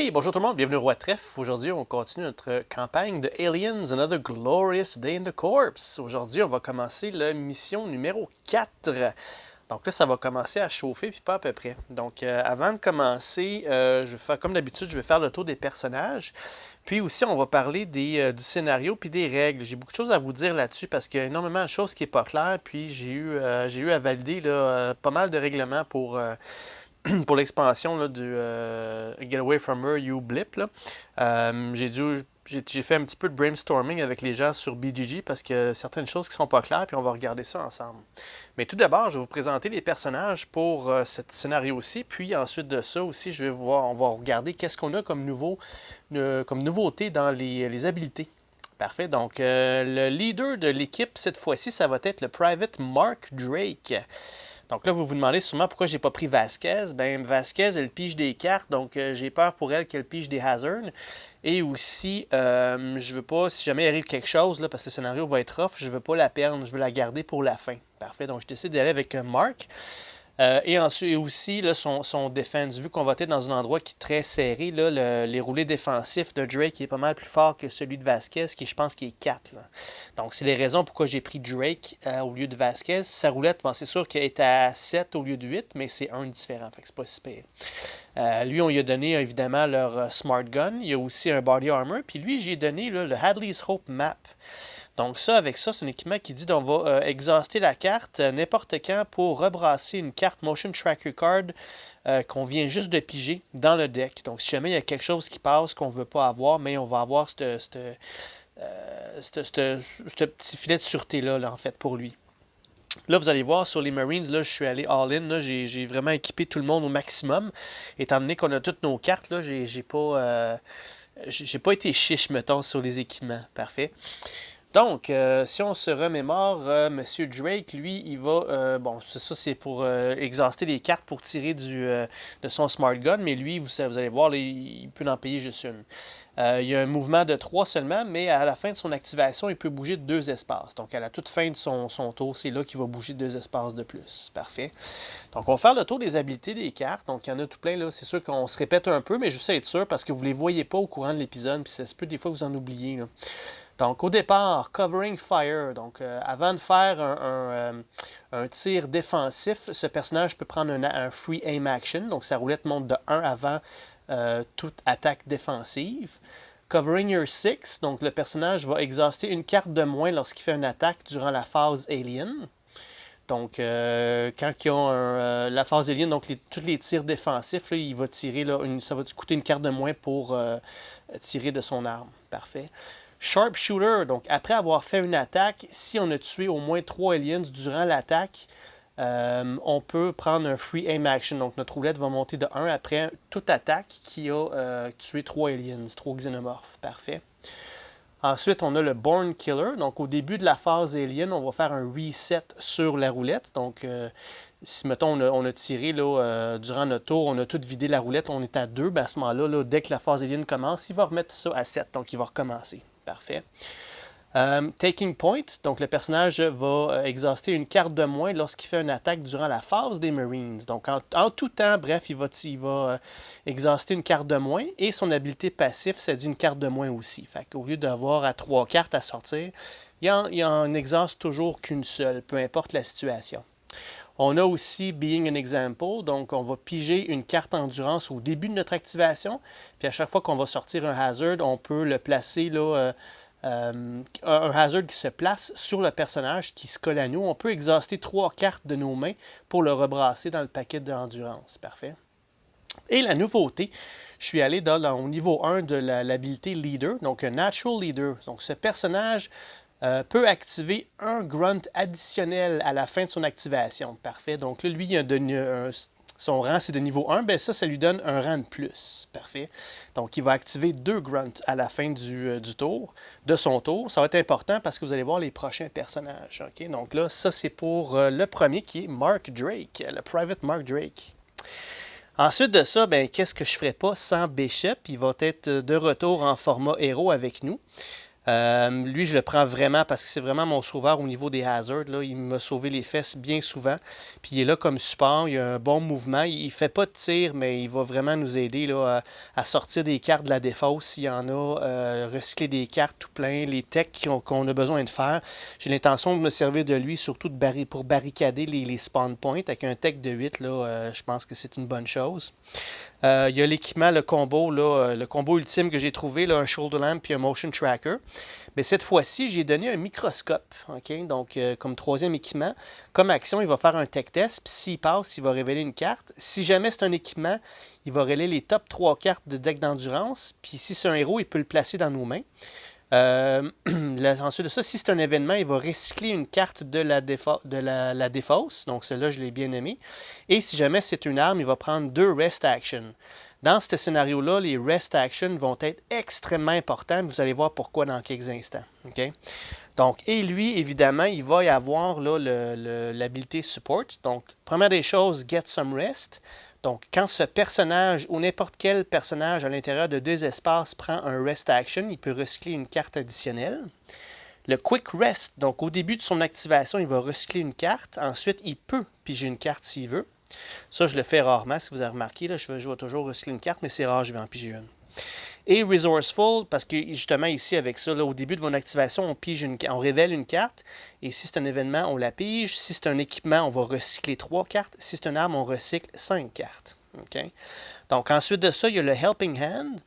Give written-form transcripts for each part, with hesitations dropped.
Hey, bonjour tout le monde, bienvenue au Roi Trèfle. Aujourd'hui, on continue notre campagne de Aliens, Another Glorious Day in the Corps. Aujourd'hui, on va commencer la mission numéro 4. Donc là, ça va commencer à chauffer, puis pas à peu près. Donc, avant de commencer, je vais faire comme d'habitude, je vais faire le tour des personnages. Puis aussi, on va parler du scénario puis des règles. J'ai beaucoup de choses à vous dire là-dessus parce qu'il y a énormément de choses qui n'est pas claires. Puis j'ai eu à valider là, pas mal de règlements pour l'expansion là, du Get Away From Her, You Blip. Là. J'ai fait un petit peu de brainstorming avec les gens sur BGG parce que certaines choses qui ne sont pas claires, puis on va regarder ça ensemble. Mais tout d'abord, je vais vous présenter les personnages pour ce scénario-ci, puis ensuite de ça aussi, on va regarder qu'est-ce qu'on a comme nouveauté dans les habilités. Parfait. Donc, le leader de l'équipe, cette fois-ci, ça va être le Private Mark Drake. Donc là, vous vous demandez sûrement pourquoi j'ai pas pris Vasquez. Ben, Vasquez, elle pige des cartes, donc j'ai peur pour elle qu'elle pige des hazards. Et aussi, je veux pas, si jamais il arrive quelque chose, là, parce que le scénario va être rough, je veux pas la perdre, je veux la garder pour la fin. Parfait, donc je décide d'aller avec Mark. Et ensuite, aussi, là, son défense, vu qu'on va être dans un endroit qui est très serré, là, les roulés défensifs de Drake est pas mal plus fort que celui de Vasquez, qui je pense qu'il est 4. Là. Donc, c'est les raisons pourquoi j'ai pris Drake au lieu de Vasquez. Puis sa roulette, bon, c'est sûr qu'elle est à 7 au lieu de 8, mais c'est un différent, fait que c'est pas si pire. Lui, on lui a donné évidemment leur Smart Gun. Il y a aussi un Body Armor. Puis lui, j'ai donné là, le Hadley's Hope Map. Donc ça, avec ça, c'est un équipement qui dit qu'on va exhauster la carte n'importe quand pour rebrasser une carte Motion Tracker Card qu'on vient juste de piger dans le deck. Donc si jamais il y a quelque chose qui passe qu'on ne veut pas avoir, mais on va avoir ce petit filet de sûreté-là, là, en fait, pour lui. Là, vous allez voir, sur les Marines, là, je suis allé all-in. J'ai vraiment équipé tout le monde au maximum. Étant donné qu'on a toutes nos cartes, là, j'ai pas été chiche, mettons, sur les équipements. Parfait. Donc, si on se remémore, Monsieur Drake, lui, il va... bon, c'est pour exhauster les cartes pour tirer de son Smart Gun, mais lui, vous allez voir, là, il peut en payer juste une. Il y a un mouvement de 3 seulement, mais à la fin de son activation, il peut bouger de 2 espaces. Donc, à la toute fin de son tour, c'est là qu'il va bouger de 2 espaces de plus. Parfait. Donc, on va faire le tour des habilités des cartes. Donc, il y en a tout plein, là. C'est sûr qu'on se répète un peu, mais je sais être sûr parce que vous ne les voyez pas au courant de l'épisode, puis ça se peut des fois vous en oubliez, là. Donc, au départ, Covering Fire. Donc, avant de faire un tir défensif, ce personnage peut prendre un Free Aim Action. Donc, sa roulette monte de 1 avant toute attaque défensive. Covering Your Six. Donc, le personnage va exhauster une carte de moins lorsqu'il fait une attaque durant la phase Alien. Donc, quand ils ont la phase Alien, donc tous les tirs défensifs, là, il va tirer, là, ça va coûter une carte de moins pour tirer de son arme. Parfait. Sharpshooter, donc après avoir fait une attaque, si on a tué au moins 3 aliens durant l'attaque, on peut prendre un Free Aim Action. Donc notre roulette va monter de 1 après toute attaque qui a tué 3 aliens, 3 xénomorphes. Parfait. Ensuite, on a le Born Killer. Donc au début de la phase alien, on va faire un reset sur la roulette. Donc si, mettons, on a tiré là, durant notre tour, on a tout vidé la roulette, on est à 2, ben à ce moment-là, là, dès que la phase alien commence, il va remettre ça à 7, donc il va recommencer. Parfait. Taking Point, donc le personnage va exhauster une carte de moins lorsqu'il fait une attaque durant la phase des Marines. Donc en tout temps, bref, il va exhauster une carte de moins et son habilité passif, ça dit une carte de moins aussi. Fait qu'au lieu d'avoir à 3 cartes à sortir, il en exhauste toujours qu'une seule, peu importe la situation. On a aussi Being an Example, donc on va piger une carte endurance au début de notre activation, puis à chaque fois qu'on va sortir un hazard, on peut le placer là, un hazard qui se place sur le personnage qui se colle à nous. On peut exhauster 3 cartes de nos mains pour le rebrasser dans le paquet d'endurance. Parfait. Et la nouveauté, je suis allé au niveau 1 de l'habilité Leader, donc un Natural Leader. Donc ce personnage peut activer un grunt additionnel à la fin de son activation. Parfait. Donc là, lui, il a son rang, c'est de niveau 1. Ben ça lui donne un rang de plus. Parfait. Donc, il va activer 2 grunts à la fin du tour, de son tour. Ça va être important parce que vous allez voir les prochains personnages. Okay? Donc là, ça, c'est pour le premier qui est Mark Drake, le Private Mark Drake. Ensuite de ça, ben, qu'est-ce que je ne ferais pas sans Bishop? Il va être de retour en format héros avec nous. Lui, je le prends vraiment parce que c'est vraiment mon sauveur au niveau des hazards. Là. Il m'a sauvé les fesses bien souvent. Puis il est là comme support, il a un bon mouvement. Il ne fait pas de tir, mais il va vraiment nous aider là, à sortir des cartes de la défausse s'il y en a, recycler des cartes tout plein, les techs qu'on a besoin de faire. J'ai l'intention de me servir de lui, surtout pour barricader les spawn points. Avec un tech de 8, là, je pense que c'est une bonne chose. Il y a l'équipement, le combo, là, le combo ultime que j'ai trouvé, là, un shoulder lamp et un motion tracker. Mais cette fois-ci, j'ai donné un microscope. OK? Donc, comme troisième équipement, comme action, il va faire un tech test. Puis s'il passe, il va révéler une carte. Si jamais c'est un équipement, il va révéler les top 3 cartes de deck d'endurance. Puis si c'est un héros, il peut le placer dans nos mains. Ensuite de ça, si c'est un événement, il va recycler une carte de la défausse. Donc celle-là, je l'ai bien aimé. Et si jamais c'est une arme, il va prendre 2 rest actions. Dans ce scénario-là, les rest actions vont être extrêmement importants. Vous allez voir pourquoi dans quelques instants. Okay? Donc, et lui, évidemment, il va y avoir là, l'habilité support. Donc, première des choses, get some rest. Donc, quand ce personnage ou n'importe quel personnage à l'intérieur de 2 espaces prend un rest action, il peut recycler une carte additionnelle. Le quick rest, donc au début de son activation, il va recycler une carte. Ensuite, il peut piger une carte s'il veut. Ça, je le fais rarement, si vous avez remarqué. Là, je vais toujours recycler une carte, mais c'est rare, je vais en piger une. Et resourceful, parce que justement ici avec ça, là, au début de votre activation, on révèle une carte. Et si c'est un événement, on la pige. Si c'est un équipement, on va recycler 3 cartes. Si c'est une arme, on recycle 5 cartes. Okay? Donc ensuite de ça, il y a le Helping Hand.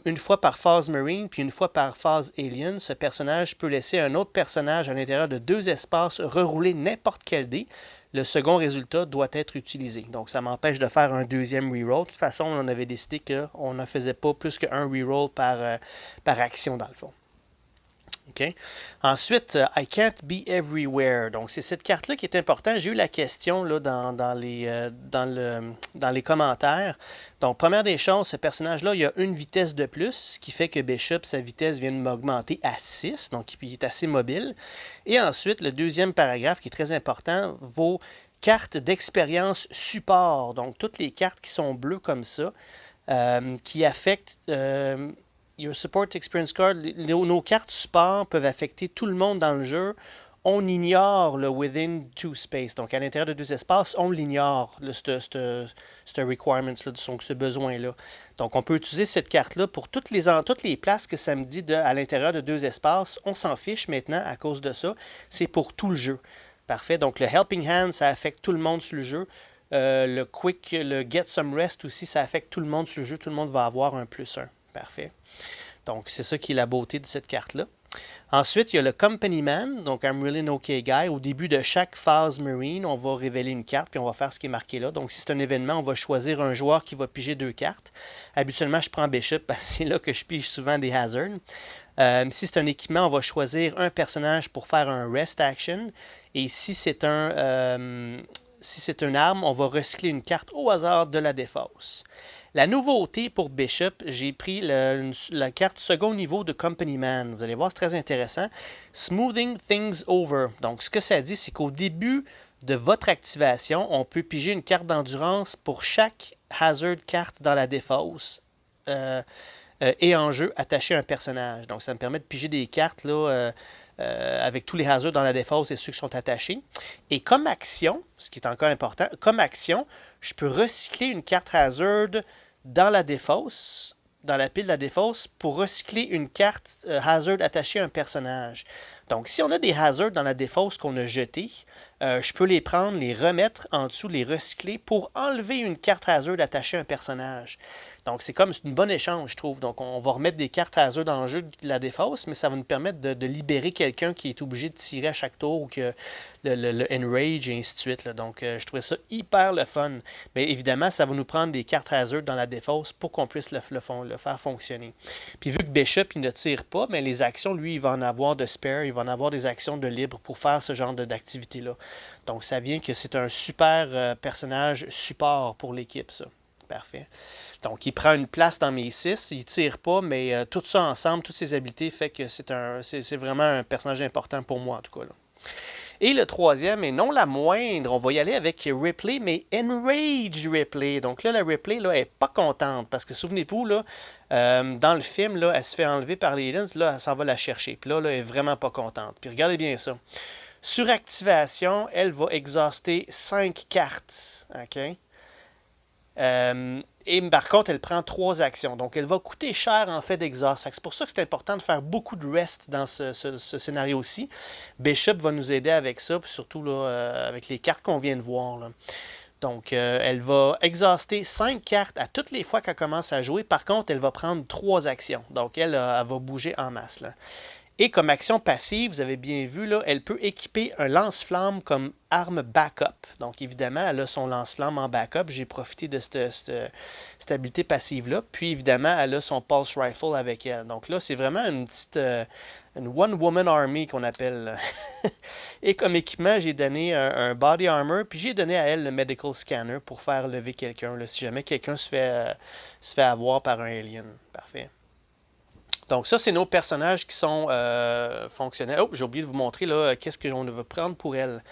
Une fois par phase Marine, puis une fois par phase Alien, ce personnage peut laisser un autre personnage à l'intérieur de 2 espaces rerouler n'importe quel dé. Le second résultat doit être utilisé. Donc, ça m'empêche de faire un deuxième reroll. De toute façon, on avait décidé qu'on ne faisait pas plus qu'un reroll par action, dans le fond. Okay. Ensuite, I can't be everywhere. Donc, c'est cette carte-là qui est importante. J'ai eu la question là, dans les commentaires. Donc, première des choses, ce personnage-là, il a une vitesse de plus, ce qui fait que Bishop, sa vitesse vient de m'augmenter à 6. Donc, il est assez mobile. Et ensuite, le deuxième paragraphe qui est très important, vos cartes d'expérience support. Donc, toutes les cartes qui sont bleues comme ça, qui affectent... Your Support Experience Card, nos cartes support peuvent affecter tout le monde dans le jeu. On ignore le Within 2 Space. Donc, à l'intérieur de 2 espaces, on l'ignore, ce requirement, ce besoin-là. Donc, on peut utiliser cette carte-là pour toutes les places que ça me dit à l'intérieur de 2 espaces. On s'en fiche maintenant à cause de ça. C'est pour tout le jeu. Parfait. Donc, le Helping Hand, ça affecte tout le monde sur le jeu. Le Get Some Rest aussi, ça affecte tout le monde sur le jeu. Tout le monde va avoir un +1. Parfait. Donc, c'est ça qui est la beauté de cette carte-là. Ensuite, il y a le Company Man, donc I'm really an okay guy. Au début de chaque phase Marine, on va révéler une carte, puis on va faire ce qui est marqué là. Donc, si c'est un événement, on va choisir un joueur qui va piger 2 cartes. Habituellement, je prends Bishop, parce que c'est là que je pige souvent des hazards. Si c'est un équipement, on va choisir un personnage pour faire un Rest Action. Et si c'est une arme, on va recycler une carte au hasard de la défausse. La nouveauté pour Bishop, j'ai pris la carte second niveau de Company Man. Vous allez voir, c'est très intéressant. Smoothing Things Over. Donc, ce que ça dit, c'est qu'au début de votre activation, on peut piger une carte d'endurance pour chaque hazard carte dans la défausse et en jeu attaché à un personnage. Donc, ça me permet de piger des cartes là, avec tous les hazards dans la défausse et ceux qui sont attachés. Et comme action, ce qui est encore important, comme action, je peux recycler une carte hazard dans la défausse, dans la pile de la défausse, pour recycler une carte hazard attachée à un personnage. Donc, si on a des hazards dans la défausse qu'on a jetés, je peux les prendre, les remettre en dessous, les recycler pour enlever une carte hazard attachée à un personnage. Donc, c'est une bonne échange, je trouve. Donc, on va remettre des cartes hazard dans le jeu de la défausse, mais ça va nous permettre de libérer quelqu'un qui est obligé de tirer à chaque tour ou que le enrage et ainsi de suite. Là. Donc, je trouvais ça hyper le fun. Mais évidemment, ça va nous prendre des cartes hazard dans la défausse pour qu'on puisse le faire fonctionner. Puis, vu que Bishop, il ne tire pas, mais les actions, lui, il va en avoir de spare, il va en avoir des actions de libre pour faire ce genre d'activité-là. Donc, ça vient que c'est un super personnage support pour l'équipe, ça. Parfait. Donc, il prend une place dans mes 6. Il ne tire pas, mais tout ça ensemble, toutes ses habiletés, fait que c'est vraiment un personnage important pour moi, en tout cas. Là. Et le troisième, et non la moindre, on va y aller avec Ripley, mais Enraged Ripley. Donc là, la Ripley, là, elle est pas contente, parce que souvenez-vous, là, dans le film, là, elle se fait enlever par les aliens, là, elle s'en va la chercher. Puis là, elle est vraiment pas contente. Puis regardez bien ça. Suractivation, elle va exhauster 5 cartes. OK? Et par contre, elle prend 3 actions. Donc, elle va coûter cher en fait d'exhaust. C'est pour ça que c'est important de faire beaucoup de rest dans ce scénario-ci. Bishop va nous aider avec ça, puis surtout là, avec les cartes qu'on vient de voir. Là. Donc, elle va exhauster 5 cartes à toutes les fois qu'elle commence à jouer. Par contre, elle va prendre 3 actions. Donc, elle va bouger en masse. Là. Et comme action passive, vous avez bien vu, là, elle peut équiper un lance-flamme comme arme backup. Donc, évidemment, elle a son lance-flamme en backup. J'ai profité de cette habilité passive-là. Puis, évidemment, elle a son pulse rifle avec elle. Donc là, c'est vraiment une petite... une one-woman army qu'on appelle. Et comme équipement, j'ai donné un body armor, puis j'ai donné à elle le medical scanner pour faire lever quelqu'un, là, si jamais quelqu'un se fait avoir par un alien. Parfait. Donc ça, c'est nos personnages qui sont fonctionnels. Oh, j'ai oublié de vous montrer là, qu'est-ce qu'on veut prendre pour elle.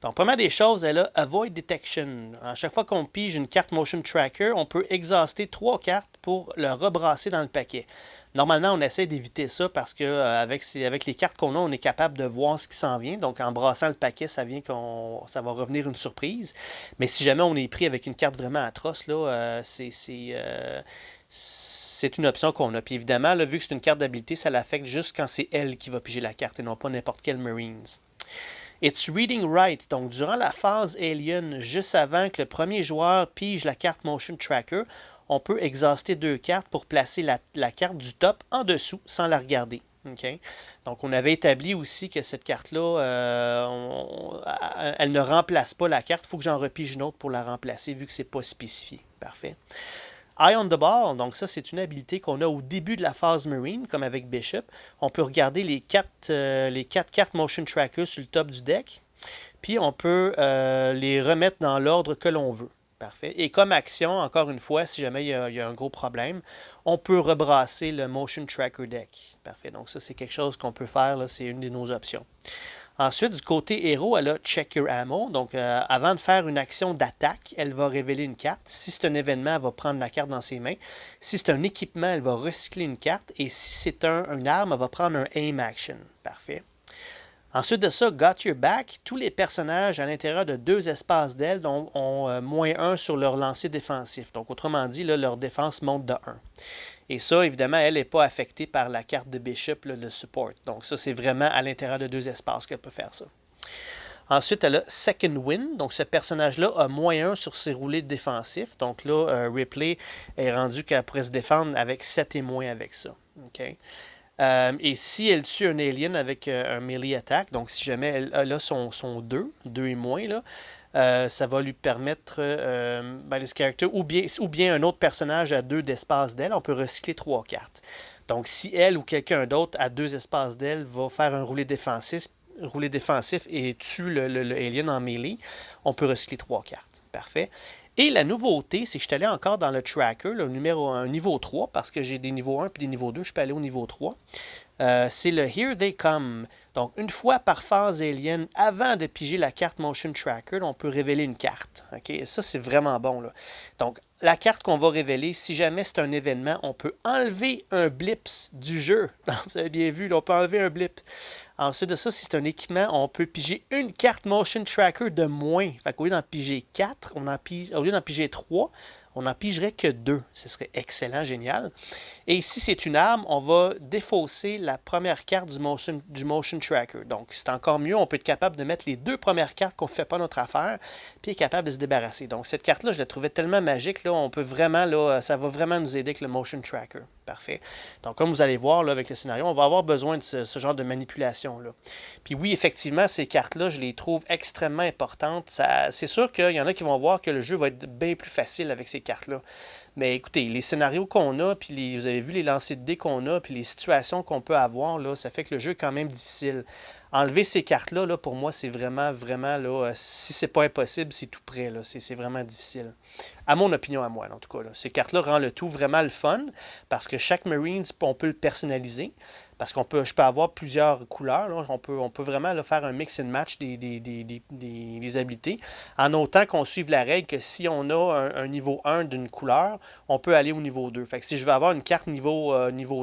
Donc, première des choses, elle a Avoid Detection. À chaque fois qu'on pige une carte Motion Tracker, on peut exhauster 3 cartes pour le rebrasser dans le paquet. Normalement, on essaie d'éviter ça parce que avec les cartes qu'on a, on est capable de voir ce qui s'en vient. Donc, en brassant le paquet, ça va revenir une surprise. Mais si jamais on est pris avec une carte vraiment atroce, là, c'est une option qu'on a. Puis évidemment, là, vu que c'est une carte d'habilité, ça l'affecte juste quand c'est elle qui va piger la carte et non pas n'importe quel Marines. It's reading right. Donc, durant la phase Alien, juste avant que le premier joueur pige la carte Motion Tracker, on peut exhauster 2 cartes pour placer la carte du top en dessous sans la regarder. Okay? Donc, on avait établi aussi que cette carte-là, elle ne remplace pas la carte. Il faut que j'en repige une autre pour la remplacer vu que ce n'est pas spécifié. Parfait. Eye on the ball, donc ça c'est une habilité qu'on a au début de la phase Marine, comme avec Bishop. On peut regarder les 4 cartes Motion Tracker sur le top du deck, puis on peut les remettre dans l'ordre que l'on veut. Parfait. Et comme action, encore une fois, si jamais il y a un gros problème, on peut rebrasser le Motion Tracker deck. Parfait. Donc ça c'est quelque chose qu'on peut faire, là, c'est une de nos options. Ensuite, du côté héros, elle a Check Your Ammo. Donc, avant de faire une action d'attaque, elle va révéler une carte. Si c'est un événement, elle va prendre la carte dans ses mains. Si c'est un équipement, elle va recycler une carte. Et si c'est une arme, elle va prendre un Aim Action. Parfait. Ensuite de ça, Got Your Back. Tous les personnages à l'intérieur de 2 espaces d'aile ont -1 sur leur lancer défensif. Donc, autrement dit, là, leur défense monte de 1. Et ça, évidemment, elle n'est pas affectée par la carte de Bishop, là, le support. Donc ça, c'est vraiment à l'intérieur de 2 espaces qu'elle peut faire ça. Ensuite, elle a Second Wind. Donc ce personnage-là a -1 sur ses roulés défensifs. Donc là, Ripley est rendu qu'elle pourrait se défendre avec 7 et moins avec ça. Okay? Et si elle tue un alien avec un melee attack, donc si jamais elle a son 2 et moins, là, ça va lui permettre, les characters, ou bien un autre personnage à 2 d'espace d'elle, on peut recycler 3 cartes. Donc, si elle ou quelqu'un d'autre à 2 espaces d'elle va faire un roulé défensif et tue le alien en melee, on peut recycler 3 cartes. Parfait. Et la nouveauté, c'est que je suis allé encore dans le tracker, le niveau 3, parce que j'ai des niveaux 1 et des niveaux 2, je peux aller au niveau 3. C'est le Here They Come. Donc, une fois par phase alien, avant de piger la carte Motion Tracker, on peut révéler une carte. Okay? Ça, c'est vraiment bon. Là. Donc, la carte qu'on va révéler, si jamais c'est un événement, on peut enlever un blips du jeu. Vous avez bien vu, là, on peut enlever un blip. Ensuite de ça, si c'est un équipement, on peut piger une carte Motion Tracker de moins. Fait qu'au lieu d'en piger 4, au lieu d'en piger 3, on n'en pigerait que 2. Ce serait excellent, génial. Et si c'est une arme, on va défausser la première carte du motion Tracker. Donc, c'est encore mieux. On peut être capable de mettre les 2 premières cartes qu'on ne fait pas notre affaire, puis être capable de se débarrasser. Donc, cette carte-là, je la trouvais tellement magique. Là, on peut vraiment, là, ça va vraiment nous aider avec le Motion Tracker. Parfait. Donc, comme vous allez voir là, avec le scénario, on va avoir besoin de ce genre de manipulation-là. Puis oui, effectivement, ces cartes-là, je les trouve extrêmement importantes. C'est sûr qu'il y en a qui vont voir que le jeu va être bien plus facile avec ces cartes-là. Mais écoutez, les scénarios qu'on a, puis vous avez vu les lancers de dés qu'on a, puis les situations qu'on peut avoir, là, ça fait que le jeu est quand même difficile. Enlever ces cartes-là, là, pour moi, c'est vraiment, là, si c'est pas impossible, c'est tout près. Là, c'est vraiment difficile. À mon opinion, à moi, en tout cas. Là. Ces cartes-là rendent le tout vraiment le fun, parce que chaque Marines, on peut le personnaliser. parce je peux avoir plusieurs couleurs. Là. On peut vraiment là, faire un mix and match des habilités, en autant qu'on suive la règle que si on a un niveau 1 d'une couleur, on peut aller au niveau 2. Fait que si je veux avoir une carte niveau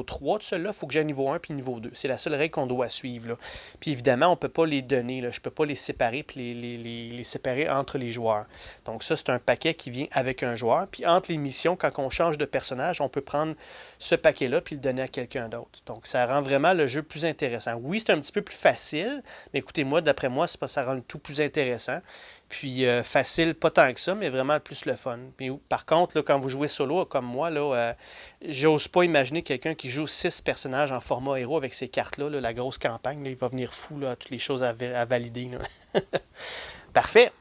3 de celle-là, il faut que j'ai un niveau 1 puis niveau 2. C'est la seule règle qu'on doit suivre. Là. Puis évidemment, on ne peut pas les donner. Là. Je ne peux pas les séparer puis les séparer entre les joueurs. Donc ça, c'est un paquet qui vient avec un joueur. Puis entre les missions, quand on change de personnage, on peut prendre ce paquet-là puis le donner à quelqu'un d'autre. Donc ça rend vraiment le jeu plus intéressant. Oui, c'est un petit peu plus facile, mais écoutez-moi, d'après moi, ça rend le tout plus intéressant. Puis facile, pas tant que ça, mais vraiment plus le fun. Puis, par contre, là, quand vous jouez solo comme moi, là, j'ose pas imaginer quelqu'un qui joue 6 personnages en format héros avec ces cartes-là, là, la grosse campagne, là, il va venir fou, là, toutes les choses à valider. Là. Parfait.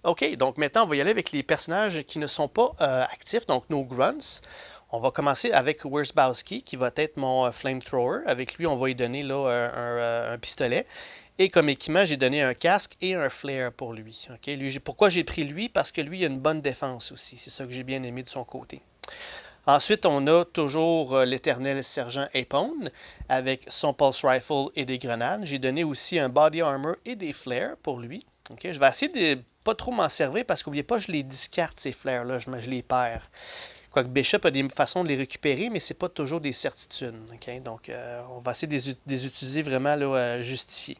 OK, donc maintenant, on va y aller avec les personnages qui ne sont pas actifs, donc nos grunts. On va commencer avec Wierzbowski, qui va être mon flamethrower. Avec lui, on va lui donner là, un pistolet. Et comme équipement, j'ai donné un casque et un flare pour lui. Okay? Pourquoi j'ai pris lui? Parce que lui, il a une bonne défense aussi. C'est ça que j'ai bien aimé de son côté. Ensuite, on a toujours l'éternel sergent Apone avec son pulse rifle et des grenades. J'ai donné aussi un body armor et des flares pour lui. Okay? Je vais essayer de pas trop m'en servir parce qu'oubliez pas, je les discarte ces flares-là, je les perds. Quoique Bishop a des façons de les récupérer, mais ce n'est pas toujours des certitudes. Okay? Donc, on va essayer de les utiliser vraiment là, justifiés.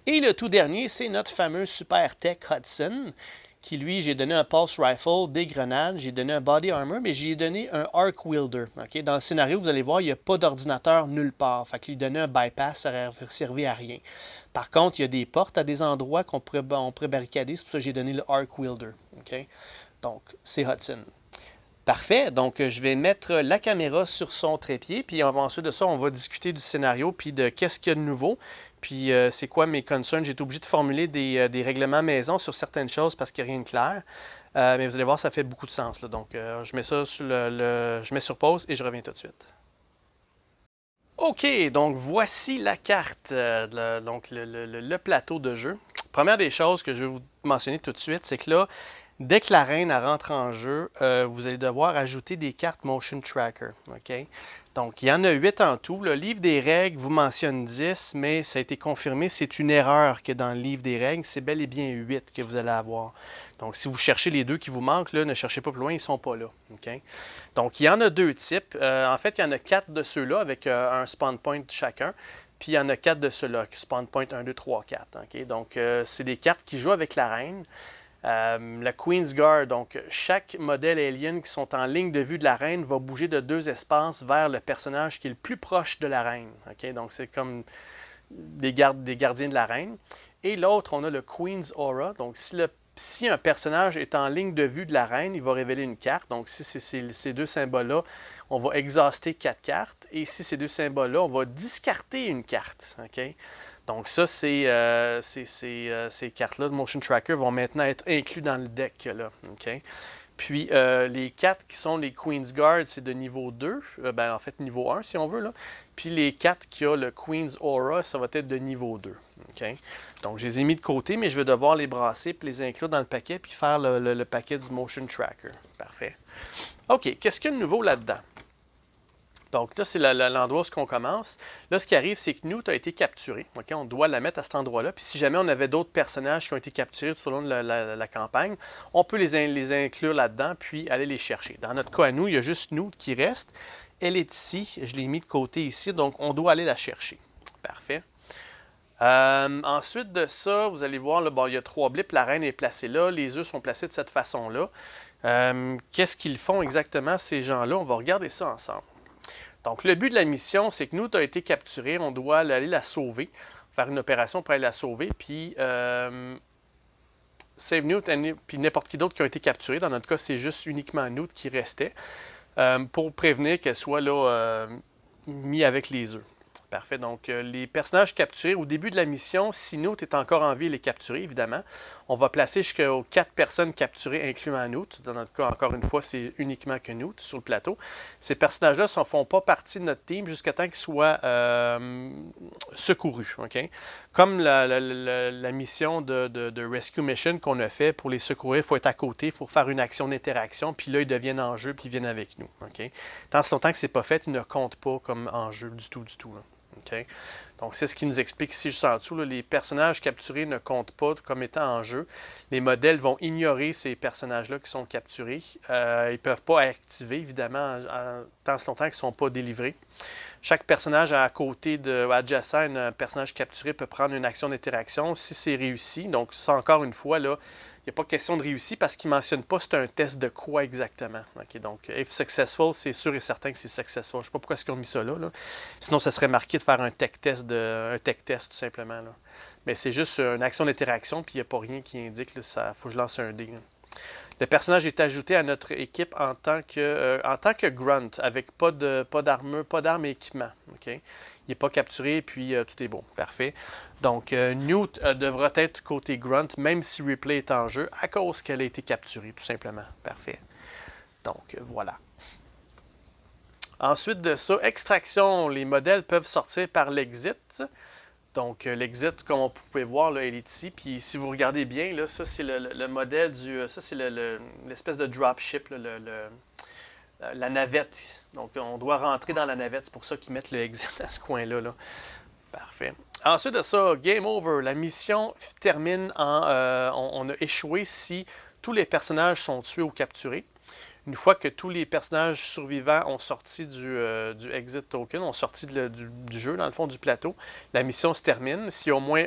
Et le tout dernier, c'est notre fameux Super Tech Hudson, qui lui, j'ai donné un pulse rifle, des grenades, j'ai donné un body armor, mais j'ai donné un arc wielder. Okay? Dans le scénario, vous allez voir, il n'y a pas d'ordinateur nulle part. Fait que lui donner un bypass, ça ne servi à rien. Par contre, il y a des portes à des endroits qu'on pourrait barricader, c'est pour ça que j'ai donné le arc wielder. Okay? Donc, c'est Hudson. Parfait. Donc, je vais mettre la caméra sur son trépied, puis ensuite de ça, on va discuter du scénario, puis de qu'est-ce qu'il y a de nouveau, puis c'est quoi mes concerns. J'ai été obligé de formuler des règlements maison sur certaines choses parce qu'il n'y a rien de clair. Mais vous allez voir, ça fait beaucoup de sens. Là. Donc, je mets ça sur je mets sur pause et je reviens tout de suite. OK, donc voici la carte, donc le plateau de jeu. Première des choses que je vais vous mentionner tout de suite, c'est que là, dès que la reine rentre en jeu, vous allez devoir ajouter des cartes Motion Tracker. Okay? Donc, il y en a 8 en tout. Le livre des règles vous mentionne 10, mais ça a été confirmé, c'est une erreur que dans le livre des règles, c'est bel et bien 8 que vous allez avoir. Donc, si vous cherchez les 2 qui vous manquent, là, ne cherchez pas plus loin, ils ne sont pas là. Okay? Donc, il y en a 2 types. En fait, il y en a 4 de ceux-là avec un spawn point chacun. Puis, il y en a 4 de ceux-là, spawn point 1, 2, 3, 4. Okay? Donc, c'est des cartes qui jouent avec la reine. La Queen's Guard, donc chaque modèle alien qui sont en ligne de vue de la reine va bouger de 2 espaces vers le personnage qui est le plus proche de la reine. Okay? Donc c'est comme des gardiens de la reine. Et l'autre, on a le Queen's Aura. Donc si un personnage est en ligne de vue de la reine, il va révéler une carte. Donc si c'est ces 2 symboles-là, on va exhauster 4 cartes. Et si ces 2 symboles-là, on va discarter une carte. Okay? Donc ça, ces cartes-là de Motion Tracker vont maintenant être inclus dans le deck. Là, okay? Puis les 4 qui sont les Queen's Guard, c'est de niveau 2, en fait niveau 1 si on veut. Là. Puis les 4 qui ont le Queen's Aura, ça va être de niveau 2. Okay? Donc je les ai mis de côté, mais je vais devoir les brasser puis les inclure dans le paquet puis faire le paquet du Motion Tracker. Parfait. OK, qu'est-ce qu'il y a de nouveau là-dedans? Donc là, c'est l'endroit où on commence. Là, ce qui arrive, c'est que Newt a été capturé. Okay? On doit la mettre à cet endroit-là. Puis si jamais on avait d'autres personnages qui ont été capturés tout au long de la campagne, on peut les inclure là-dedans puis aller les chercher. Dans notre cas à nous, il y a juste Newt qui reste. Elle est ici. Je l'ai mis de côté ici. Donc, on doit aller la chercher. Parfait. Ensuite de ça, vous allez voir, là, bon, il y a 3 blips. La reine est placée là. Les œufs sont placés de cette façon-là. Qu'est-ce qu'ils font exactement, ces gens-là? On va regarder ça ensemble. Donc, le but de la mission, c'est que Newt a été capturé. On doit aller la sauver, faire une opération pour aller la sauver, puis save Newt, puis n'importe qui d'autre qui a été capturé. Dans notre cas, c'est juste uniquement Newt qui restait pour prévenir qu'elle soit là mis avec les œufs. Parfait. Donc, les personnages capturés au début de la mission, si Newt est encore en vie, il est capturé, évidemment. On va placer jusqu'aux 4 personnes capturées, incluant Newt. Dans notre cas, encore une fois, c'est uniquement que Newt sur le plateau. Ces personnages-là ne font pas partie de notre team jusqu'à temps qu'ils soient secourus. Okay? Comme la mission de Rescue Mission qu'on a fait pour les secourir, il faut être à côté, il faut faire une action d'interaction, puis là, ils deviennent en jeu, puis ils viennent avec nous. Okay? Tant ce longtemps que ce n'est pas fait, ils ne comptent pas comme en jeu du tout. Là. Okay? Donc, c'est ce qui nous explique ici, juste en dessous, là, les personnages capturés ne comptent pas comme étant en jeu. Les modèles vont ignorer ces personnages-là qui sont capturés. Ils ne peuvent pas activer, évidemment, tant ce longtemps qu'ils ne sont pas délivrés. Chaque personnage à côté de adjacent, un personnage capturé peut prendre une action d'interaction si c'est réussi. Donc, ça, encore une fois, là, il n'y a pas question de réussi parce qu'il ne mentionne pas c'est un test de quoi exactement. Okay, donc, if successful, c'est sûr et certain que c'est successful. Je ne sais pas pourquoi ils ont mis ça là. Sinon, ça serait marqué de faire un tech test, tout simplement. Là. Mais c'est juste une action d'interaction, puis il n'y a pas rien qui indique il faut que je lance un dé. Là. Le personnage est ajouté à notre équipe en tant que grunt, avec pas d'armure, pas d'armes et équipement. Okay? Il n'est pas capturé, puis tout est beau. Parfait. Donc, Newt devra être côté grunt, même si Ripley est en jeu, à cause qu'elle a été capturée, tout simplement. Parfait. Donc, voilà. Ensuite de ça, extraction. Les modèles peuvent sortir par l'exit. Donc, l'exit, comme on pouvait voir, là, elle est ici. Puis, si vous regardez bien, là, ça, c'est le modèle du... Ça, c'est l'espèce de dropship, la navette. Donc, on doit rentrer dans la navette. C'est pour ça qu'ils mettent le exit à ce coin-là. Là. Parfait. Ensuite de ça, game over. La mission termine on a échoué si tous les personnages sont tués ou capturés. Une fois que tous les personnages survivants ont sorti du exit token, ont sorti du jeu, dans le fond, du plateau, la mission se termine. S'il y a au moins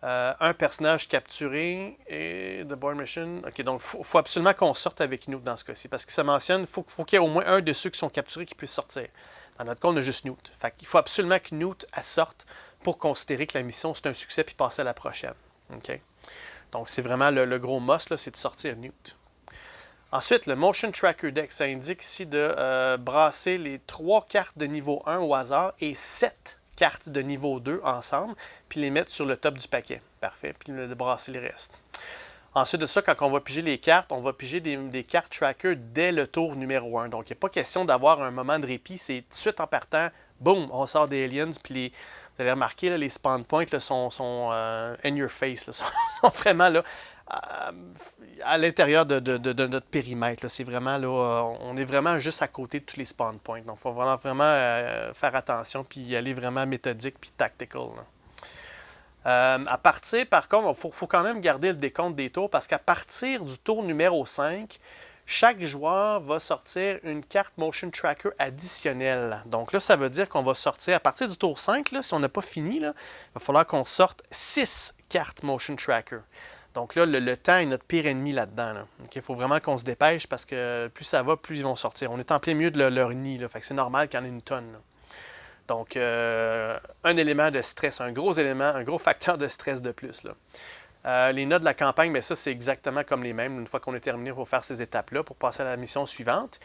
un personnage capturé et The Board Mission... OK, donc il faut absolument qu'on sorte avec Newt dans ce cas-ci, parce que ça mentionne qu'il faut qu'il y ait au moins un de ceux qui sont capturés qui puisse sortir. Dans notre cas, on a juste Newt. Fait qu'il faut absolument que Newt sorte pour considérer que la mission, c'est un succès puis passer à la prochaine. OK? Donc, c'est vraiment le gros must, là, c'est de sortir Newt. Ensuite, le Motion Tracker Deck, ça indique ici de brasser les 3 cartes de niveau 1 au hasard et 7 cartes de niveau 2 ensemble, puis les mettre sur le top du paquet. Parfait. Puis de brasser les restes. Ensuite de ça, quand on va piger les cartes, on va piger des cartes tracker dès le tour numéro 1. Donc, il n'y a pas question d'avoir un moment de répit. C'est tout de suite en partant, boum, on sort des aliens. Puis vous allez remarquer, là, les spawn points là, sont in your face. Là, sont vraiment là, à l'intérieur de notre périmètre. C'est vraiment là, on est vraiment juste à côté de tous les spawn points. Donc, il faut vraiment faire attention puis y aller vraiment méthodique puis tactical. Là. À partir, par contre, il faut quand même garder le décompte des tours parce qu'à partir du tour numéro 5, chaque joueur va sortir une carte Motion Tracker additionnelle. Donc là, ça veut dire qu'on va sortir, à partir du tour 5, là, si on n'a pas fini, là, il va falloir qu'on sorte 6 cartes Motion Tracker. Donc là, le temps est notre pire ennemi là-dedans. Là. Il faut vraiment qu'on se dépêche parce que plus ça va, plus ils vont sortir. On est en plein milieu de leur nid, là, fait que c'est normal qu'il y en ait une tonne. Là. Donc, un élément de stress, un gros élément, un gros facteur de stress de plus. Là. Les notes de la campagne, mais ça, c'est exactement comme les mêmes. Une fois qu'on est terminé, il faut faire ces étapes-là pour passer à la mission suivante.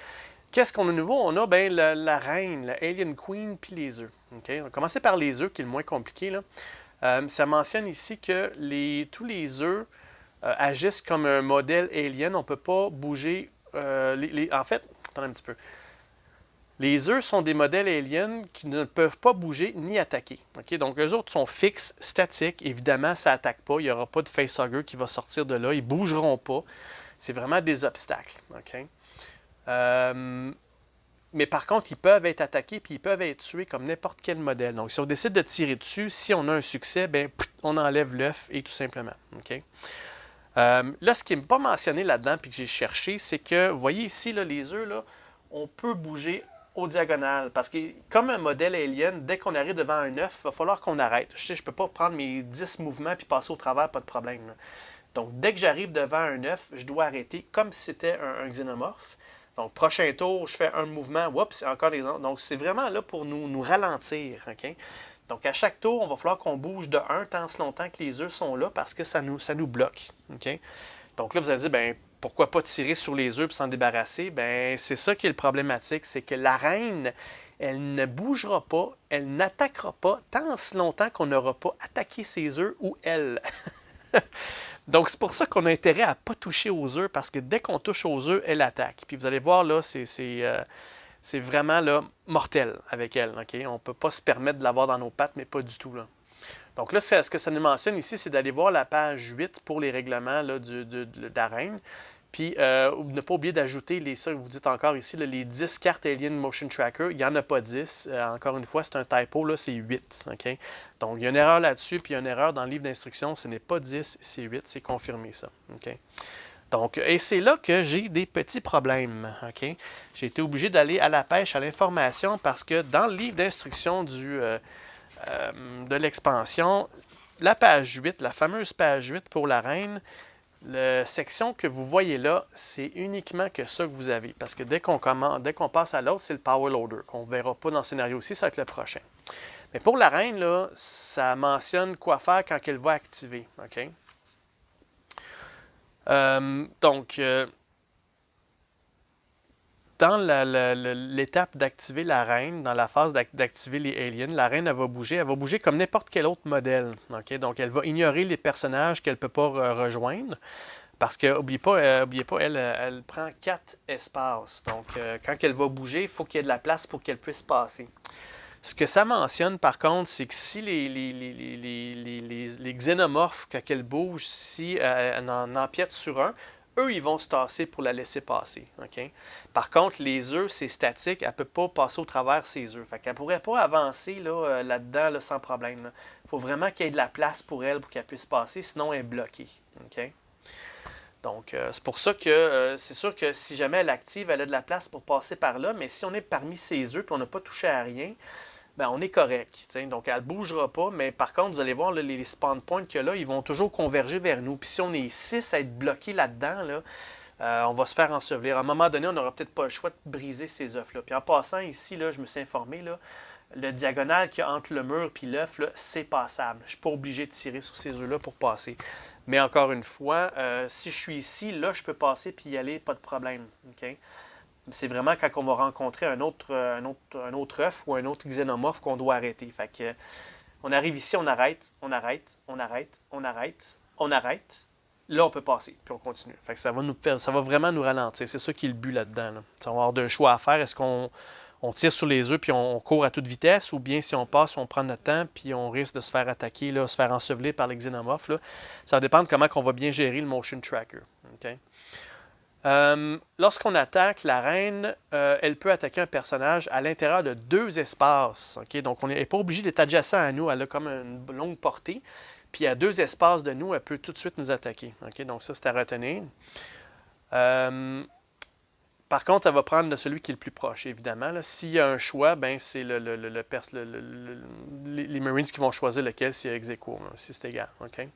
Qu'est-ce qu'on a de nouveau? On a la reine, la Alien Queen, puis les œufs. Okay? On va commencer par les œufs, qui est le moins compliqué. Là. Ça mentionne ici que tous les œufs agissent comme un modèle alien. On ne peut pas bouger. En fait, attendez un petit peu. Les œufs sont des modèles aliens qui ne peuvent pas bouger ni attaquer. Okay? Donc, eux autres sont fixes, statiques. Évidemment, ça n'attaque pas. Il n'y aura pas de facehugger qui va sortir de là. Ils ne bougeront pas. C'est vraiment des obstacles. Okay? Mais par contre, ils peuvent être attaqués puis ils peuvent être tués comme n'importe quel modèle. Donc, si on décide de tirer dessus, si on a un succès, ben, on enlève l'œuf et tout simplement. Okay? Là, ce qui n'est pas mentionné là-dedans puis que j'ai cherché, c'est que, vous voyez ici, là, les œufs, là, on peut bouger au diagonale. Parce que comme un modèle alien, dès qu'on arrive devant un œuf, il va falloir qu'on arrête. Je ne peux pas prendre mes 10 mouvements puis passer au travers, pas de problème. Là. Donc, dès que j'arrive devant un œuf, je dois arrêter comme si c'était un xénomorphe. Donc, prochain tour, je fais un mouvement, oups, encore des autres. Donc, c'est vraiment là pour nous ralentir. Okay? Donc, à chaque tour, on va falloir qu'on bouge de 1 tant si longtemps que les œufs sont là parce que ça nous bloque. Okay? Donc là, vous allez dire, ben pourquoi pas tirer sur les œufs et s'en débarrasser? Ben, c'est ça qui est le problématique, c'est que la reine, elle ne bougera pas, elle n'attaquera pas tant si longtemps qu'on n'aura pas attaqué ses œufs ou elle. Donc, c'est pour ça qu'on a intérêt à ne pas toucher aux œufs, parce que dès qu'on touche aux œufs, elle attaque. Puis vous allez voir, là, c'est vraiment là, mortel avec elle. Okay? On ne peut pas se permettre de l'avoir dans nos pattes, mais pas du tout. Là. Donc là, ce que ça nous mentionne ici, c'est d'aller voir la page 8 pour les règlements là, d'arène. Puis, ne pas oublier d'ajouter, ça vous dites encore ici, là, les 10 cartes Alien Motion Tracker. Il n'y en a pas 10. Encore une fois, c'est un typo, là, c'est 8. Okay? Donc, il y a une erreur là-dessus, puis il y a une erreur dans le livre d'instructions. Ce n'est pas 10, c'est 8. C'est confirmé, ça. Okay? Donc, et c'est là que j'ai des petits problèmes. Okay? J'ai été obligé d'aller à la pêche à l'information parce que dans le livre d'instructions de l'expansion, la page 8, la fameuse page 8 pour la reine, la section que vous voyez là, c'est uniquement que ça que vous avez. Parce que dès qu'on passe à l'autre, c'est le Power Loader, qu'on ne verra pas dans le scénario aussi, ça va être le prochain. Mais pour la reine, là, ça mentionne quoi faire quand elle va activer. Okay? Donc, dans l'étape d'activer la reine, dans la phase d'activer les aliens, la reine, elle va bouger comme n'importe quel autre modèle. Okay? Donc, elle va ignorer les personnages qu'elle ne peut pas rejoindre. Parce que, n'oubliez pas, elle prend 4 espaces. Donc, quand elle va bouger, il faut qu'il y ait de la place pour qu'elle puisse passer. Ce que ça mentionne, par contre, c'est que si les xénomorphes, quand elles bougent, si elles en empiètent sur un, eux, ils vont se tasser pour la laisser passer. Okay? Par contre, les œufs, c'est statique. Elle ne peut pas passer au travers ses œufs. Elle ne pourrait pas avancer là-dedans là, sans problème. Il faut vraiment qu'il y ait de la place pour elle pour qu'elle puisse passer, sinon elle est bloquée. Okay? Donc, c'est pour ça que c'est sûr que si jamais elle active, elle a de la place pour passer par là, mais si on est parmi ses œufs et on n'a pas touché à rien, ben on est correct. T'sais. Donc, elle ne bougera pas, mais par contre, vous allez voir, là, les spawn points qu'il y a là, ils vont toujours converger vers nous. Puis si on est 6 à être bloqués là-dedans, là, on va se faire ensevelir. À un moment donné, on n'aura peut-être pas le choix de briser ces œufs-là. Puis en passant ici, là, je me suis informé, là, le diagonale qu'il y a entre le mur et l'œuf, c'est passable. Je ne suis pas obligé de tirer sur ces œufs-là pour passer. Mais encore une fois, si je suis ici, là, je peux passer puis y aller, pas de problème. Okay? C'est vraiment quand on va rencontrer un autre œuf ou un autre xénomorphe qu'on doit arrêter. Fait que, on arrive ici, on arrête. Là, on peut passer, puis on continue. Fait que ça va vraiment nous ralentir. C'est ça qui est le but là-dedans. Là. On va avoir deux choix à faire. Est-ce qu'on tire sur les œufs puis on court à toute vitesse, ou bien si on passe, on prend notre temps puis on risque de se faire attaquer, là, se faire ensevelir par les xénomorphes. Là. Ça va dépendre comment on va bien gérer le motion tracker. Okay? Lorsqu'on attaque la reine, elle peut attaquer un personnage à l'intérieur de 2 espaces. Okay? Donc, on n'est pas obligé d'être adjacent à nous. Elle a comme une longue portée. Puis, à 2 espaces de nous, elle peut tout de suite nous attaquer. Okay? Donc, ça, c'est à retenir. Par contre, elle va prendre celui qui est le plus proche, évidemment. S'il y a un choix, ben, c'est les Marines qui vont choisir lequel s'il y a ex-aequo, si c'est égal. Okay?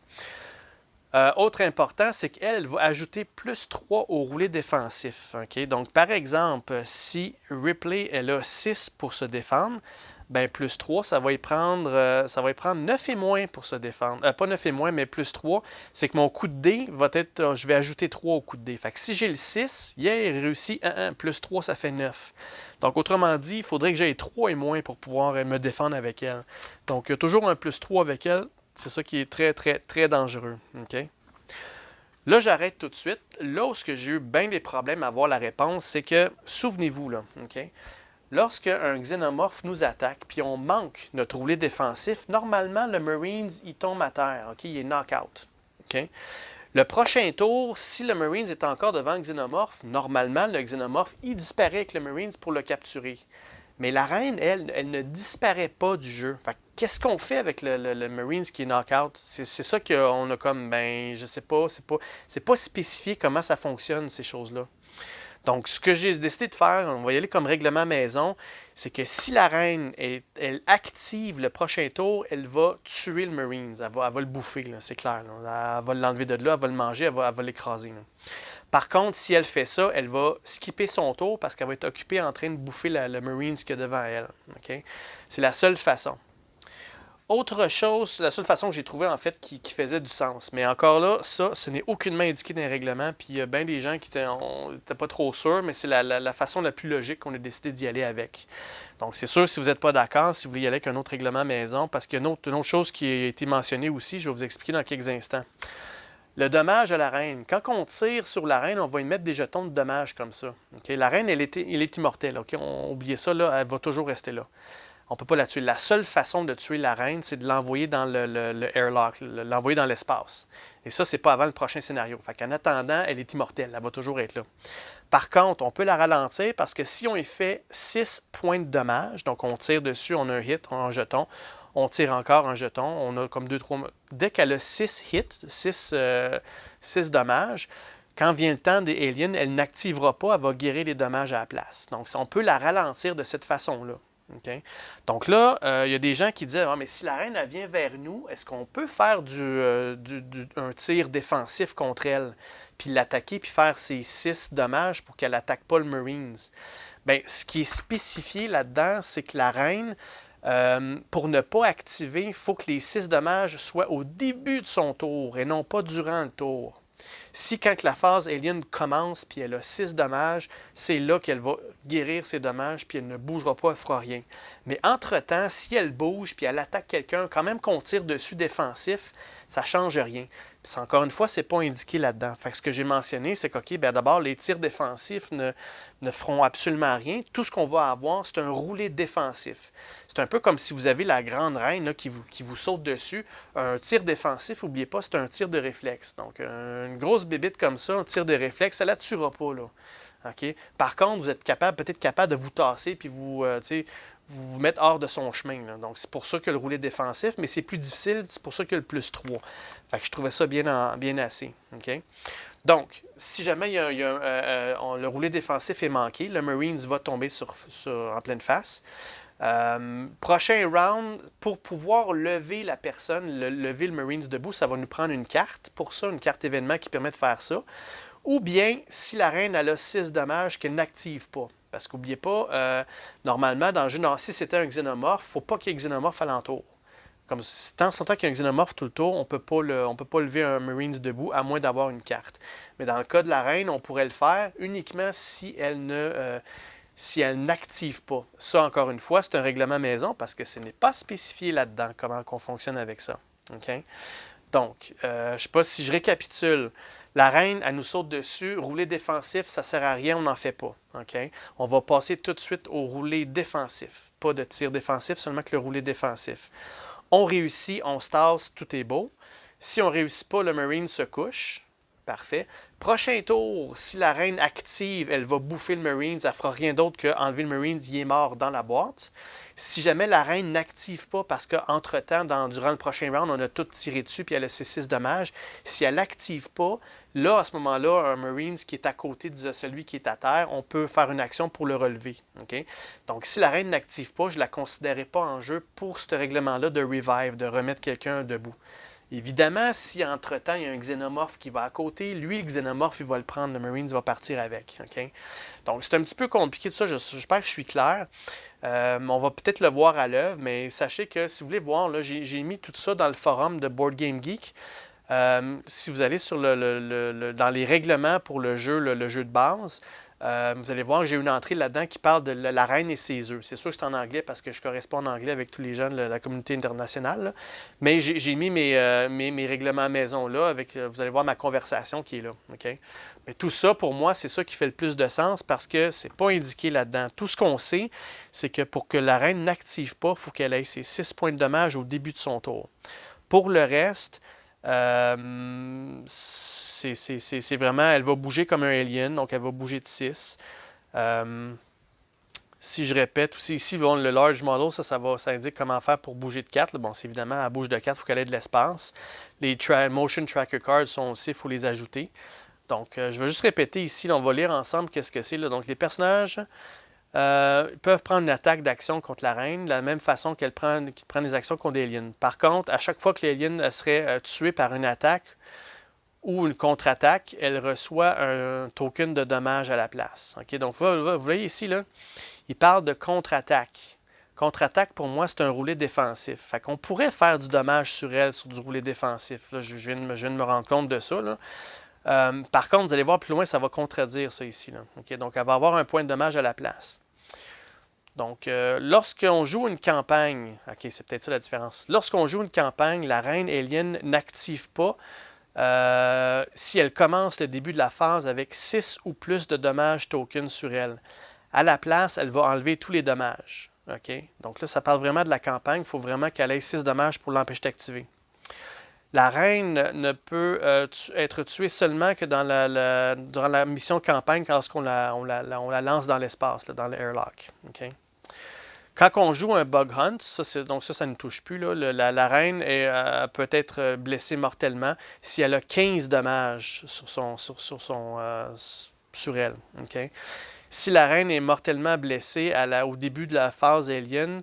Autre important, c'est qu'elle va ajouter plus 3 au roulé défensif. Okay? Donc, par exemple, si Ripley elle a 6 pour se défendre, ben plus 3, ça va y prendre 9 et moins pour se défendre. Pas 9 et moins, mais plus 3. C'est que mon coup de dé va être... je vais ajouter 3 au coup de dé. Fait que si j'ai le 6, il réussit 1, plus 3, ça fait 9. Donc, autrement dit, il faudrait que j'aie 3 et moins pour pouvoir me défendre avec elle. Donc, il y a toujours un plus 3 avec elle. C'est ça qui est très, très, très dangereux. Okay? Là, j'arrête tout de suite. Là où j'ai eu bien des problèmes à voir la réponse, c'est que, souvenez-vous, là, okay? Lorsqu'un xénomorphe nous attaque, puis on manque notre roulé défensif, normalement, le Marines, il tombe à terre. Okay? Il est knock-out. Okay? Le prochain tour, si le Marines est encore devant le xénomorphe, normalement, le xénomorphe, il disparaît avec le Marines pour le capturer. Mais la reine, elle ne disparaît pas du jeu. Fait qu'est-ce qu'on fait avec le Marines qui est knock-out? C'est ça qu'on a comme, ben, je sais pas, c'est pas spécifié comment ça fonctionne, ces choses-là. Donc, ce que j'ai décidé de faire, on va y aller comme règlement maison, c'est que si la reine, elle active le prochain tour, elle va tuer le Marines. Elle va le bouffer, là, c'est clair. Là. Elle va l'enlever de là, elle va le manger, elle va l'écraser. Là. Par contre, si elle fait ça, elle va skipper son tour parce qu'elle va être occupée en train de bouffer le Marines qu'il y a devant elle. Okay? C'est la seule façon. Autre chose, la seule façon que j'ai trouvé en fait qui faisait du sens. Mais encore là, ça, ce n'est aucunement indiqué dans les règlements. Puis il y a bien des gens qui n'étaient pas trop sûrs, mais c'est la façon la plus logique qu'on a décidé d'y aller avec. Donc c'est sûr, si vous n'êtes pas d'accord, si vous voulez y aller avec un autre règlement maison, parce qu'il y a une autre chose qui a été mentionnée aussi, je vais vous expliquer dans quelques instants. Le dommage à la reine. Quand on tire sur la reine, on va y mettre des jetons de dommage comme ça. Okay? La reine, elle est immortelle. Okay? On oublie ça, là, elle va toujours rester là. On ne peut pas la tuer. La seule façon de tuer la reine, c'est de l'envoyer dans le airlock, l'envoyer dans l'espace. Et ça, c'est pas avant le prochain scénario. Fait qu'en attendant, elle est immortelle. Elle va toujours être là. Par contre, on peut la ralentir parce que si on y fait 6 points de dommage, donc on tire dessus, on a un hit, on a un jeton, on tire encore un jeton, on a comme 2-3... Dès qu'elle a 6 hits, 6 dommages, quand vient le temps des aliens, elle n'activera pas, elle va guérir les dommages à la place. Donc, on peut la ralentir de cette façon-là. Okay? Donc là, il y a des gens qui disent mais si la reine elle vient vers nous, est-ce qu'on peut faire un tir défensif contre elle, puis l'attaquer, puis faire ses 6 dommages pour qu'elle n'attaque pas le Marines? Bien, ce qui est spécifié là-dedans, c'est que la reine, pour ne pas activer, il faut que les 6 dommages soient au début de son tour et non pas durant le tour. Si quand la phase alien commence puis elle a 6 dommages, c'est là qu'elle va guérir ses dommages puis elle ne bougera pas, elle ne fera rien. Mais entre-temps, si elle bouge puis elle attaque quelqu'un, quand même qu'on tire dessus défensif, ça ne change rien. Puis encore une fois, ce n'est pas indiqué là-dedans. Fait que ce que j'ai mentionné, c'est que d'abord, les tirs défensifs ne feront absolument rien. Tout ce qu'on va avoir, c'est un roulé défensif. C'est un peu comme si vous avez la grande reine là, qui vous saute dessus. Un tir défensif, n'oubliez pas, c'est un tir de réflexe. Donc, une grosse bébite comme ça, un tir de réflexe, ça ne la tuera pas. Là. Okay? Par contre, vous êtes peut-être capable de vous tasser puis vous mettre hors de son chemin. Là. Donc, c'est pour ça que le roulé défensif, mais c'est plus difficile, c'est pour ça qu'il y a le plus 3. Fait que je trouvais ça bien assez. Okay? Donc, si jamais le roulé défensif est manqué, le Marines va tomber en pleine face. Prochain round, pour pouvoir lever la personne, lever le Marines debout, ça va nous prendre une carte. Pour ça, une carte événement qui permet de faire ça. Ou bien, si la reine elle a 6 dommages, qu'elle n'active pas. Parce qu'oubliez pas, normalement, dans le jeu, si c'était un xénomorphe, il ne faut pas qu'il y ait un xénomorphe alentour. Comme tant qu'il y a un xénomorphe tout le tour, on peut pas lever un Marines debout à moins d'avoir une carte. Mais dans le cas de la reine, on pourrait le faire uniquement si elle n'active pas. Ça, encore une fois, c'est un règlement maison parce que ce n'est pas spécifié là-dedans comment on fonctionne avec ça. Okay? Donc, je ne sais pas si je récapitule. La reine, elle nous saute dessus. Rouler défensif, ça ne sert à rien, on n'en fait pas. Okay? On va passer tout de suite au roulé défensif. Pas de tir défensif, seulement que le roulé défensif. On réussit, on se tasse, tout est beau. Si on ne réussit pas, le Marine se couche. Parfait. Prochain tour, si la reine active, elle va bouffer le Marines. Elle ne fera rien d'autre qu'enlever le Marines, il est mort dans la boîte. Si jamais la reine n'active pas, parce qu'entre-temps, durant le prochain round, on a tout tiré dessus, puis elle a ses 6 dommages, si elle n'active pas, là, à ce moment-là, un Marines qui est à côté de celui qui est à terre, on peut faire une action pour le relever. Okay? Donc, si la reine n'active pas, je ne la considérais pas en jeu pour ce règlement-là de revive, de remettre quelqu'un debout. Évidemment, si entre-temps, il y a un xénomorphe qui va à côté, lui, le xénomorphe, il va le prendre, le Marines va partir avec. Okay? Donc, c'est un petit peu compliqué de ça, j'espère que je suis clair. On va peut-être le voir à l'œuvre, mais sachez que si vous voulez voir, là, j'ai mis tout ça dans le forum de Board Game Geek. Si vous allez sur dans les règlements pour le jeu de base, vous allez voir que j'ai une entrée là-dedans qui parle de la reine et ses œufs. C'est sûr que c'est en anglais parce que je corresponds en anglais avec tous les gens de la communauté internationale. Là. Mais j'ai mis mes règlements à maison là. Vous allez voir ma conversation qui est là. Okay? Mais tout ça, pour moi, c'est ça qui fait le plus de sens parce que c'est pas indiqué là-dedans. Tout ce qu'on sait, c'est que pour que la reine n'active pas, il faut qu'elle ait ses 6 points de dommage au début de son tour. Pour le reste, c'est vraiment, elle va bouger comme un alien, donc elle va bouger de 6. Si je répète aussi, ici, bon, le large model, ça indique comment faire pour bouger de 4. Bon, c'est évidemment, à bouge de 4, il faut qu'elle ait de l'espace. Les motion tracker cards sont aussi, il faut les ajouter. Donc, je vais juste répéter ici, là, on va lire ensemble qu'est-ce que c'est. Là. Donc, les personnages peuvent prendre une attaque d'action contre la reine de la même façon qu'ils prennent des actions contre des aliens. Par contre, à chaque fois que l'alien serait tué par une attaque ou une contre-attaque, elle reçoit un token de dommage à la place. Okay? Donc, vous voyez ici, là, il parle de contre-attaque. Contre-attaque, pour moi, c'est un roulé défensif. Fait qu'on pourrait faire du dommage sur elle sur du roulé défensif. Là, je viens de me rendre compte de ça. Là. Par contre, vous allez voir plus loin, ça va contredire ça ici. Là. Okay? Donc, elle va avoir un point de dommage à la place. Donc, lorsqu'on joue une campagne, ok, c'est peut-être ça la différence. Lorsqu'on joue une campagne, la reine alien n'active pas si elle commence le début de la phase avec 6 ou plus de dommages tokens sur elle. À la place, elle va enlever tous les dommages. Okay? Donc là, ça parle vraiment de la campagne. Il faut vraiment qu'elle ait 6 dommages pour l'empêcher d'activer. La reine ne peut être tuée seulement que durant la mission campagne lorsqu'on on la lance dans l'espace, dans le airlock. Okay? Quand on joue un bug hunt, donc ça ne touche plus. Là, la reine peut être blessée mortellement si elle a 15 dommages sur elle. Okay? Si la reine est mortellement blessée au début de la phase alien,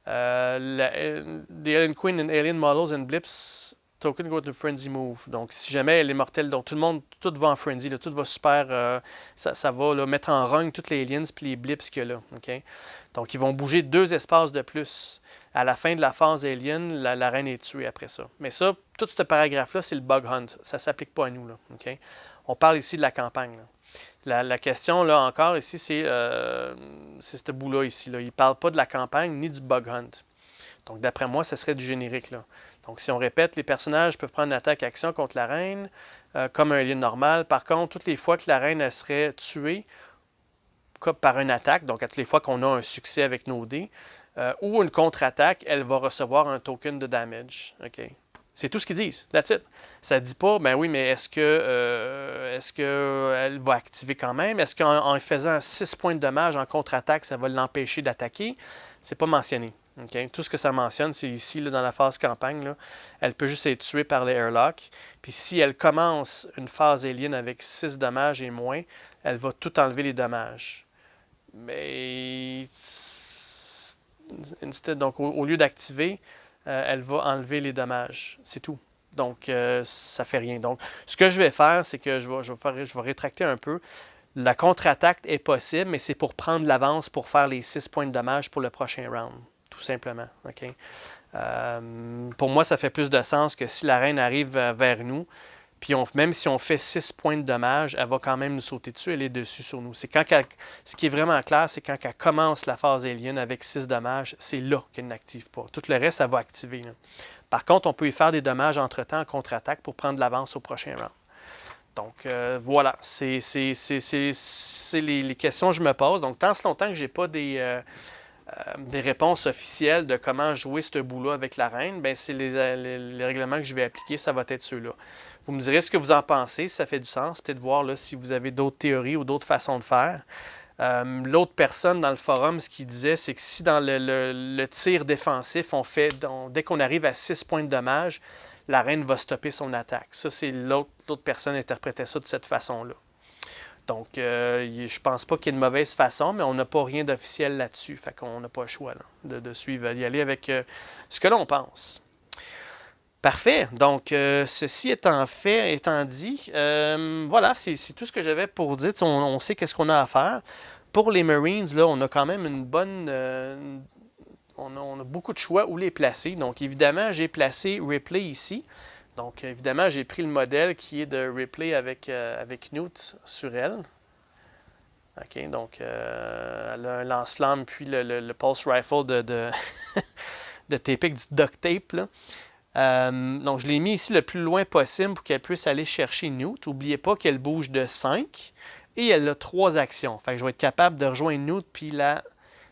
the Alien Queen and Alien Models and Blips token go to frenzy move. Donc, si jamais elle est mortelle, donc tout va en frenzy, là, tout va super, ça va là, mettre en rogne toutes les aliens puis les blips qu'il y a là. Okay? Donc, ils vont bouger 2 espaces de plus. À la fin de la phase alien, la reine est tuée après ça. Mais ça, tout ce paragraphe-là, c'est le bug hunt. Ça ne s'applique pas à nous. Là. Okay? On parle ici de la campagne. Là. La question, là, encore, ici, c'est ce bout-là, ici. Là. Il ne parle pas de la campagne ni du bug hunt. Donc, d'après moi, ce serait du générique. Là. Donc, si on répète, les personnages peuvent prendre une attaque-action contre la reine, comme un alien normal. Par contre, toutes les fois que la reine elle serait tuée par une attaque, donc à toutes les fois qu'on a un succès avec nos dés, ou une contre-attaque, elle va recevoir un token de damage. Okay? C'est tout ce qu'ils disent. That's it. Ça ne dit pas, ben oui, mais est-ce qu'elle va activer quand même? Est-ce qu'en faisant 6 points de dommage en contre-attaque, ça va l'empêcher d'attaquer? C'est pas mentionné. Okay? Tout ce que ça mentionne, c'est ici, là, dans la phase campagne, là, elle peut juste être tuée par les airlocks. Puis si elle commence une phase alien avec 6 dommages et moins, elle va tout enlever les dommages. Mais donc, au lieu d'activer, elle va enlever les dommages. C'est tout. Donc, ça ne fait rien. Donc, ce que je vais faire, c'est que je vais rétracter un peu. La contre-attaque est possible, mais c'est pour prendre l'avance pour faire les 6 points de dommage pour le prochain round. Tout simplement. Okay? Pour moi, ça fait plus de sens que si la reine arrive vers nous, puis même si on fait 6 points de dommage, elle va quand même nous sauter dessus, elle est dessus sur nous. Ce qui est vraiment clair, c'est quand elle commence la phase alien avec 6 dommages, c'est là qu'elle n'active pas. Tout le reste, elle va activer. Là. Par contre, on peut y faire des dommages entre-temps en contre-attaque pour prendre l'avance au prochain round. Donc, voilà, c'est les questions que je me pose. Donc, tant ce longtemps que je n'ai pas des réponses officielles de comment jouer ce bout-là avec la reine, ben c'est les règlements que je vais appliquer, ça va être ceux-là. Vous me direz ce que vous en pensez, si ça fait du sens, peut-être voir là, si vous avez d'autres théories ou d'autres façons de faire. L'autre personne dans le forum, ce qu'il disait, c'est que si dans le tir défensif, dès qu'on arrive à 6 points de dommage, la reine va stopper son attaque. Ça, c'est l'autre personne interprétait ça de cette façon-là. Donc, je pense pas qu'il y ait de mauvaise façon, mais on n'a pas rien d'officiel là-dessus. Fait qu'on n'a pas le choix là, de suivre, d'y aller avec ce que l'on pense. Parfait. Donc, ceci étant dit, voilà, c'est tout ce que j'avais pour dire. On sait qu'est-ce qu'on a à faire. Pour les Marines, là, on a quand même une bonne... on a beaucoup de choix où les placer. Donc, évidemment, j'ai placé Ripley ici. Donc, évidemment, j'ai pris le modèle qui est de Ripley avec Newt sur elle. OK, donc, elle a un lance-flamme, puis le pulse rifle de tape, du duct tape. Là. Donc, je l'ai mis ici le plus loin possible pour qu'elle puisse aller chercher Newt. N'oubliez pas qu'elle bouge de 5 et elle a 3 actions. Fait que je vais être capable de rejoindre Newt puis la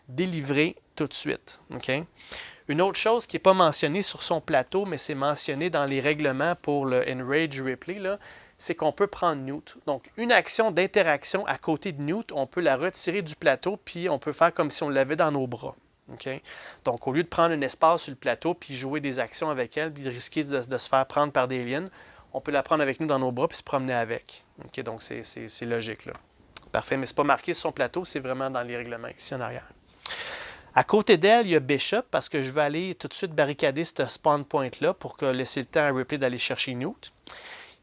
délivrer tout de suite. OK? Une autre chose qui n'est pas mentionnée sur son plateau, mais c'est mentionné dans les règlements pour le Enrage Ripley, c'est qu'on peut prendre Newt. Donc, une action d'interaction à côté de Newt, on peut la retirer du plateau, puis on peut faire comme si on l'avait dans nos bras. Okay? Donc, au lieu de prendre un espace sur le plateau, puis jouer des actions avec elle, puis risquer de se faire prendre par des aliens, on peut la prendre avec nous dans nos bras, puis se promener avec. Okay? Donc, c'est logique. Là. Parfait, mais ce n'est pas marqué sur son plateau, c'est vraiment dans les règlements, ici en arrière. À côté d'elle, il y a Bishop, parce que je vais aller tout de suite barricader ce spawn point-là pour laisser le temps à Ripley d'aller chercher Newt.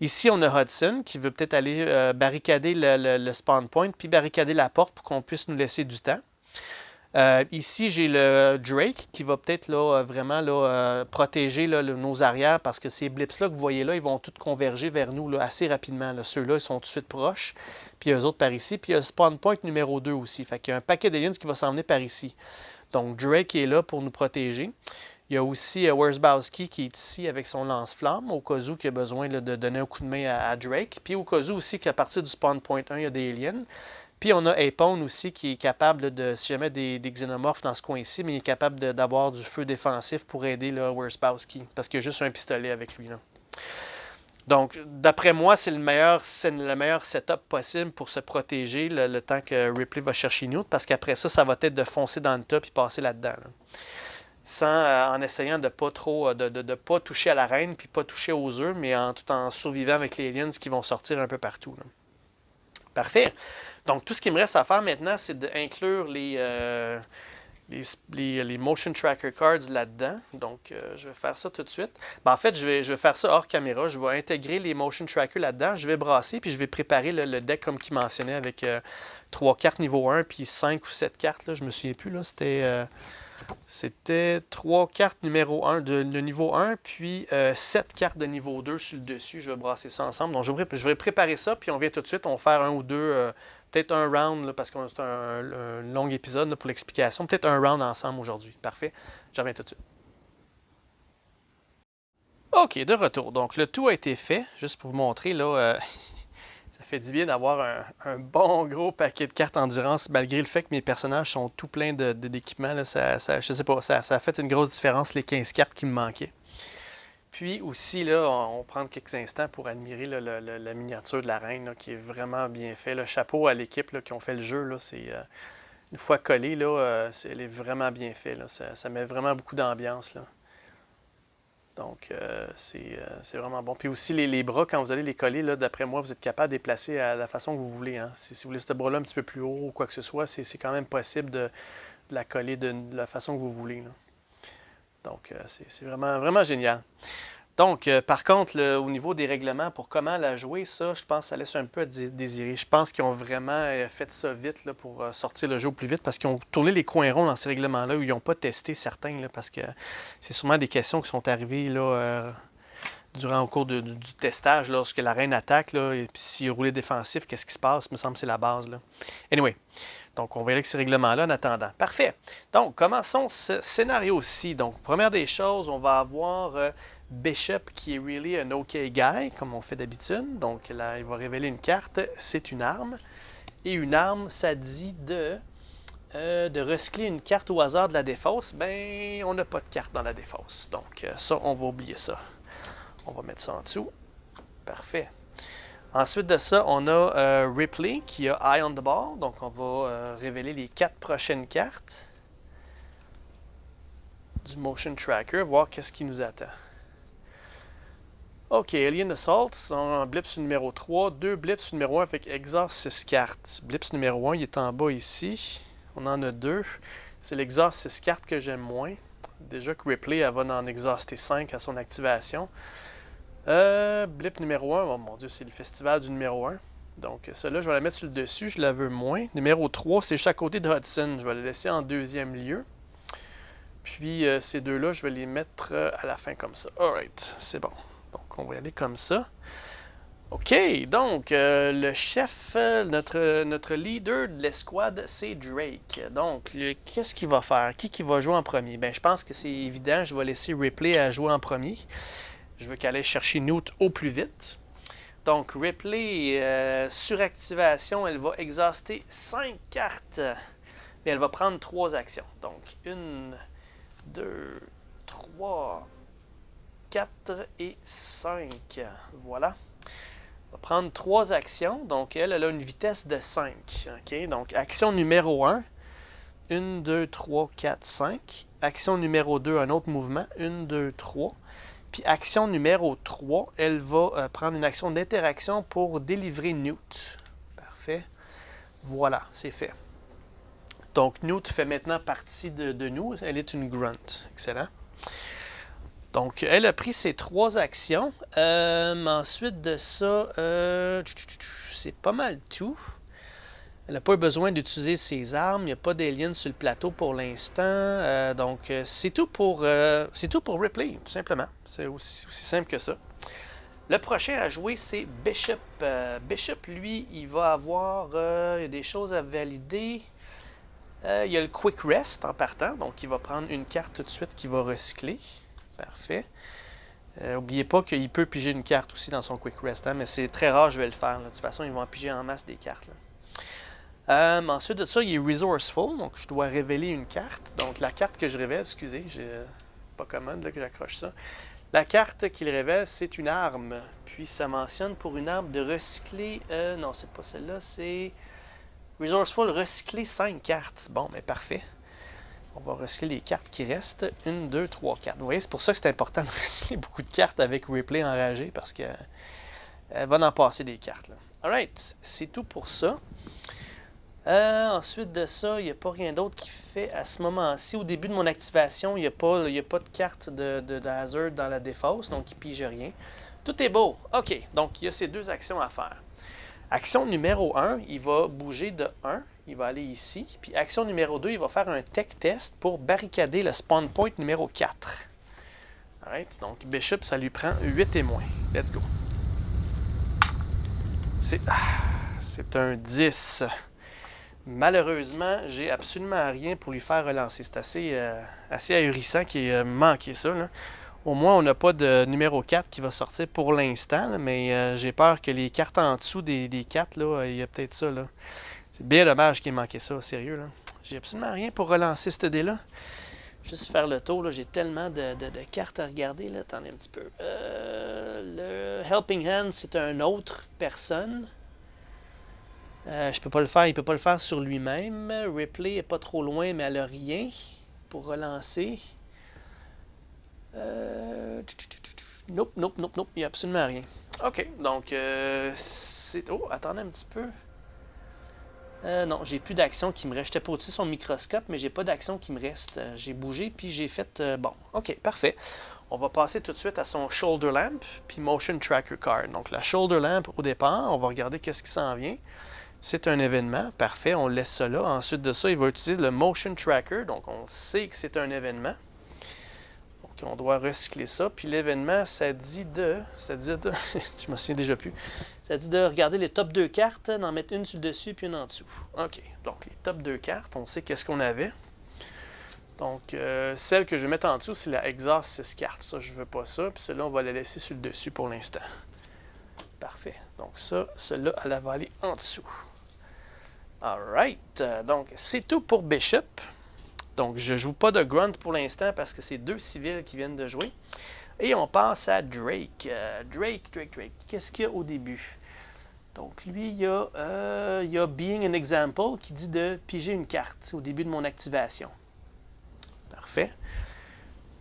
Ici, on a Hudson qui veut peut-être aller barricader le spawn point, puis barricader la porte pour qu'on puisse nous laisser du temps. Ici, j'ai le Drake qui va peut-être là, vraiment là, protéger là, nos arrières parce que ces blips-là que vous voyez là, ils vont tous converger vers nous là, assez rapidement. Ceux-là, ils sont tout de suite proches. Puis eux autres par ici. Puis il y a le spawn point numéro 2 aussi. Fait qu'il y a un paquet d'aliens qui va s'en venir par ici. Donc Drake est là pour nous protéger. Il y a aussi Wierzbowski qui est ici avec son lance-flamme, au cas où il a besoin là, de donner un coup de main à Drake. Puis au cas où aussi qu'à partir du spawn point 1, il y a des aliens. Puis on a Apone aussi qui est capable de, si jamais des xénomorphes dans ce coin-ci, mais il est capable d'avoir du feu défensif pour aider Wierzbowski, parce qu'il y a juste un pistolet avec lui. Là. Donc, d'après moi, c'est le meilleur setup possible pour se protéger le temps que Ripley va chercher Newt, parce qu'après ça, ça va être de foncer dans le tas et passer là-dedans. Là. Sans, en essayant de pas trop de pas toucher à la reine puis pas toucher aux œufs, mais tout en survivant avec les aliens qui vont sortir un peu partout. Là. Parfait. Donc, tout ce qu'il me reste à faire maintenant, c'est d'inclure les motion tracker cards là-dedans. Donc, je vais faire ça tout de suite. Ben, en fait, je vais faire ça hors caméra. Je vais intégrer les motion trackers là-dedans. Je vais brasser, puis je vais préparer le deck comme qu'il mentionnait avec 3 cartes niveau 1, puis 5 ou 7 cartes. Là, je me souviens plus. Là, c'était 3 cartes numéro 1 de niveau 1, puis 7 cartes de niveau 2 sur le dessus. Je vais brasser ça ensemble. Donc, je vais préparer ça, puis on vient tout de suite. On va faire un ou deux, peut-être un round, là, parce que c'est un long épisode là, pour l'explication. Peut-être un round ensemble aujourd'hui. Parfait. Je reviens tout de suite. OK, de retour. Donc, le tout a été fait. Juste pour vous montrer, là, ça fait du bien d'avoir un bon gros paquet de cartes endurance, malgré le fait que mes personnages sont tout pleins d'équipements. Je sais pas, ça a fait une grosse différence, les 15 cartes qui me manquaient. Puis aussi, là, on va prendre quelques instants pour admirer là, la miniature de la reine, là, qui est vraiment bien fait. Le chapeau à l'équipe qui ont fait le jeu, là, c'est une fois collé, là, elle est vraiment bien fait. Là. Ça met vraiment beaucoup d'ambiance. Là. Donc, c'est vraiment bon. Puis aussi, les bras, quand vous allez les coller, là, d'après moi, vous êtes capable de les placer à la façon que vous voulez. Hein. Si vous voulez ce bras-là un petit peu plus haut ou quoi que ce soit, c'est quand même possible de la coller de la façon que vous voulez. Là. Donc, c'est vraiment, vraiment génial. Donc, par contre, au niveau des règlements, pour comment la jouer, ça, je pense que ça laisse un peu à désirer. Je pense qu'ils ont vraiment fait ça vite là, pour sortir le jeu au plus vite parce qu'ils ont tourné les coins ronds dans ces règlements-là où ils n'ont pas testé certains là, parce que c'est sûrement des questions qui sont arrivées là, durant au cours du testage lorsque la reine attaque. Là, et puis s'il est roulé défensif, qu'est-ce qui se passe? Il me semble que c'est la base. Là. Anyway. Donc, on verra avec ces règlements-là en attendant. Parfait. Donc, commençons ce scénario-ci. Donc, première des choses, on va avoir Bishop qui est really un OK guy, comme on fait d'habitude. Donc, là, il va révéler une carte. C'est une arme. Et une arme, ça dit de recycler une carte au hasard de la défausse. Ben, on n'a pas de carte dans la défausse. Donc, ça, on va oublier ça. On va mettre ça en dessous. Parfait. Ensuite de ça, on a Ripley qui a Eye on the Ball. Donc, on va révéler les 4 prochaines cartes du Motion Tracker, voir qu'est-ce qui nous attend. OK, Alien Assault, on blips numéro 3, 2 blips numéro 1 avec Exhaust 6 cartes. Blips numéro 1, il est en bas ici. On en a 2. C'est l'Exhaust 6 cartes que j'aime moins. Déjà que Ripley, elle va en exhauster 5 à son activation. Blip numéro 1, oh mon Dieu, c'est le festival du numéro 1. Donc, celle-là, je vais la mettre sur le dessus, je la veux moins. Numéro 3, c'est juste à côté de Hudson. Je vais la laisser en deuxième lieu. Puis, ces deux-là, je vais les mettre à la fin comme ça. Alright, c'est bon. Donc, on va y aller comme ça. OK, donc, le chef, notre leader de l'escouade, c'est Drake. Donc, qu'est-ce qu'il va faire? Qui va jouer en premier? Ben, je pense que c'est évident, je vais laisser Ripley à jouer en premier. Je veux qu'elle aille chercher Newt au plus vite. Donc, Ripley, suractivation, elle va exhauster 5 cartes. Mais elle va prendre 3 actions. Donc, 1, 2, 3, 4 et 5. Voilà. Elle va prendre 3 actions. Donc, elle a une vitesse de 5. Okay? Donc, action numéro 1. 1, 2, 3, 4, 5. Action numéro 2, un autre mouvement. 1, 2, 3. Puis action numéro 3, elle va prendre une action d'interaction pour délivrer Newt. Parfait. Voilà, c'est fait. Donc, Newt fait maintenant partie de nous. Elle est une grunt. Excellent. Donc, elle a pris ses 3 actions. Ensuite de ça, c'est pas mal tout. Elle n'a pas eu besoin d'utiliser ses armes. Il n'y a pas d'aliens sur le plateau pour l'instant. Donc, c'est tout pour Ripley, tout simplement. C'est aussi simple que ça. Le prochain à jouer, c'est Bishop. Bishop, lui, il va avoir il y a des choses à valider. Il y a le Quick Rest en partant. Donc, il va prendre une carte tout de suite qu'il va recycler. Parfait. N'oubliez pas qu'il peut piger une carte aussi dans son Quick Rest. Hein, mais c'est très rare, je vais le faire. Là. De toute façon, ils vont en piger en masse des cartes. Là. Ensuite de ça, il est Resourceful, donc je dois révéler une carte. Donc la carte que je révèle, excusez, j'ai pas commode là, que j'accroche ça. La carte qu'il révèle, c'est une arme. Puis ça mentionne pour une arme de recycler... non, c'est pas celle-là, c'est... Resourceful, recycler 5 cartes. Bon, mais parfait. On va recycler les cartes qui restent. 1, 2, 3, 4. Vous voyez, c'est pour ça que c'est important de recycler beaucoup de cartes avec Ripley enragé, parce que elle va en passer des cartes. Là. Alright, c'est tout pour ça. Ensuite de ça, il n'y a pas rien d'autre qui fait à ce moment-ci. Au début de mon activation, il n'y a pas de carte de Hazard dans la défausse, donc il ne pige rien. Tout est beau. OK, donc il y a ces 2 actions à faire. Action numéro 1, il va bouger de 1, il va aller ici. Puis action numéro 2, il va faire un tech test pour barricader le spawn point numéro 4. Alright, donc Bishop, ça lui prend 8 et moins. Let's go. C'est un 10. Malheureusement, j'ai absolument rien pour lui faire relancer. C'est assez ahurissant qu'il ait manqué ça. Là. Au moins, on n'a pas de numéro 4 qui va sortir pour l'instant, là, mais j'ai peur que les cartes en dessous des 4, là, il y a peut-être ça. Là. C'est bien dommage qu'il ait manqué ça, sérieux. Là. J'ai absolument rien pour relancer cette dé-là. Juste faire le tour, là, j'ai tellement de cartes à regarder. Là. Attendez un petit peu. Le Helping Hand, c'est une autre personne. Je peux pas le faire, il peut pas le faire sur lui-même. Ripley est pas trop loin, mais elle a rien pour relancer. Nope, il n'y a absolument rien. Ok, donc c'est... Oh, attendez un petit peu. Non, j'ai plus d'action qui me reste. J'étais pas au-dessus de son microscope, mais j'ai pas d'action qui me reste. J'ai bougé, puis j'ai fait... bon, ok, parfait. On va passer tout de suite à son Shoulder Lamp, puis Motion Tracker Card. Donc la Shoulder Lamp, au départ, on va regarder qu'est-ce qui s'en vient. C'est un événement, parfait, on laisse ça là. Ensuite de ça, il va utiliser le Motion Tracker, donc on sait que c'est un événement. Donc on doit recycler ça. Puis l'événement, ça dit de... je me souviens déjà plus. Ça dit de regarder les top 2 cartes, d'en mettre une sur le dessus puis une en dessous. OK, donc les top 2 cartes, on sait qu'est-ce qu'on avait. Donc celle que je vais mettre en dessous, c'est la Exhaust 6 cartes. Ça, je veux pas ça. Puis celle-là, on va la laisser sur le dessus pour l'instant. Parfait. Donc ça, celle-là, elle va aller en dessous. Alright, donc c'est tout pour Bishop. Donc je ne joue pas de Grunt pour l'instant parce que c'est 2 civils qui viennent de jouer. Et on passe à Drake. Drake. Qu'est-ce qu'il y a au début? Donc lui, il y a Being an Example qui dit de piger une carte au début de mon activation. Parfait.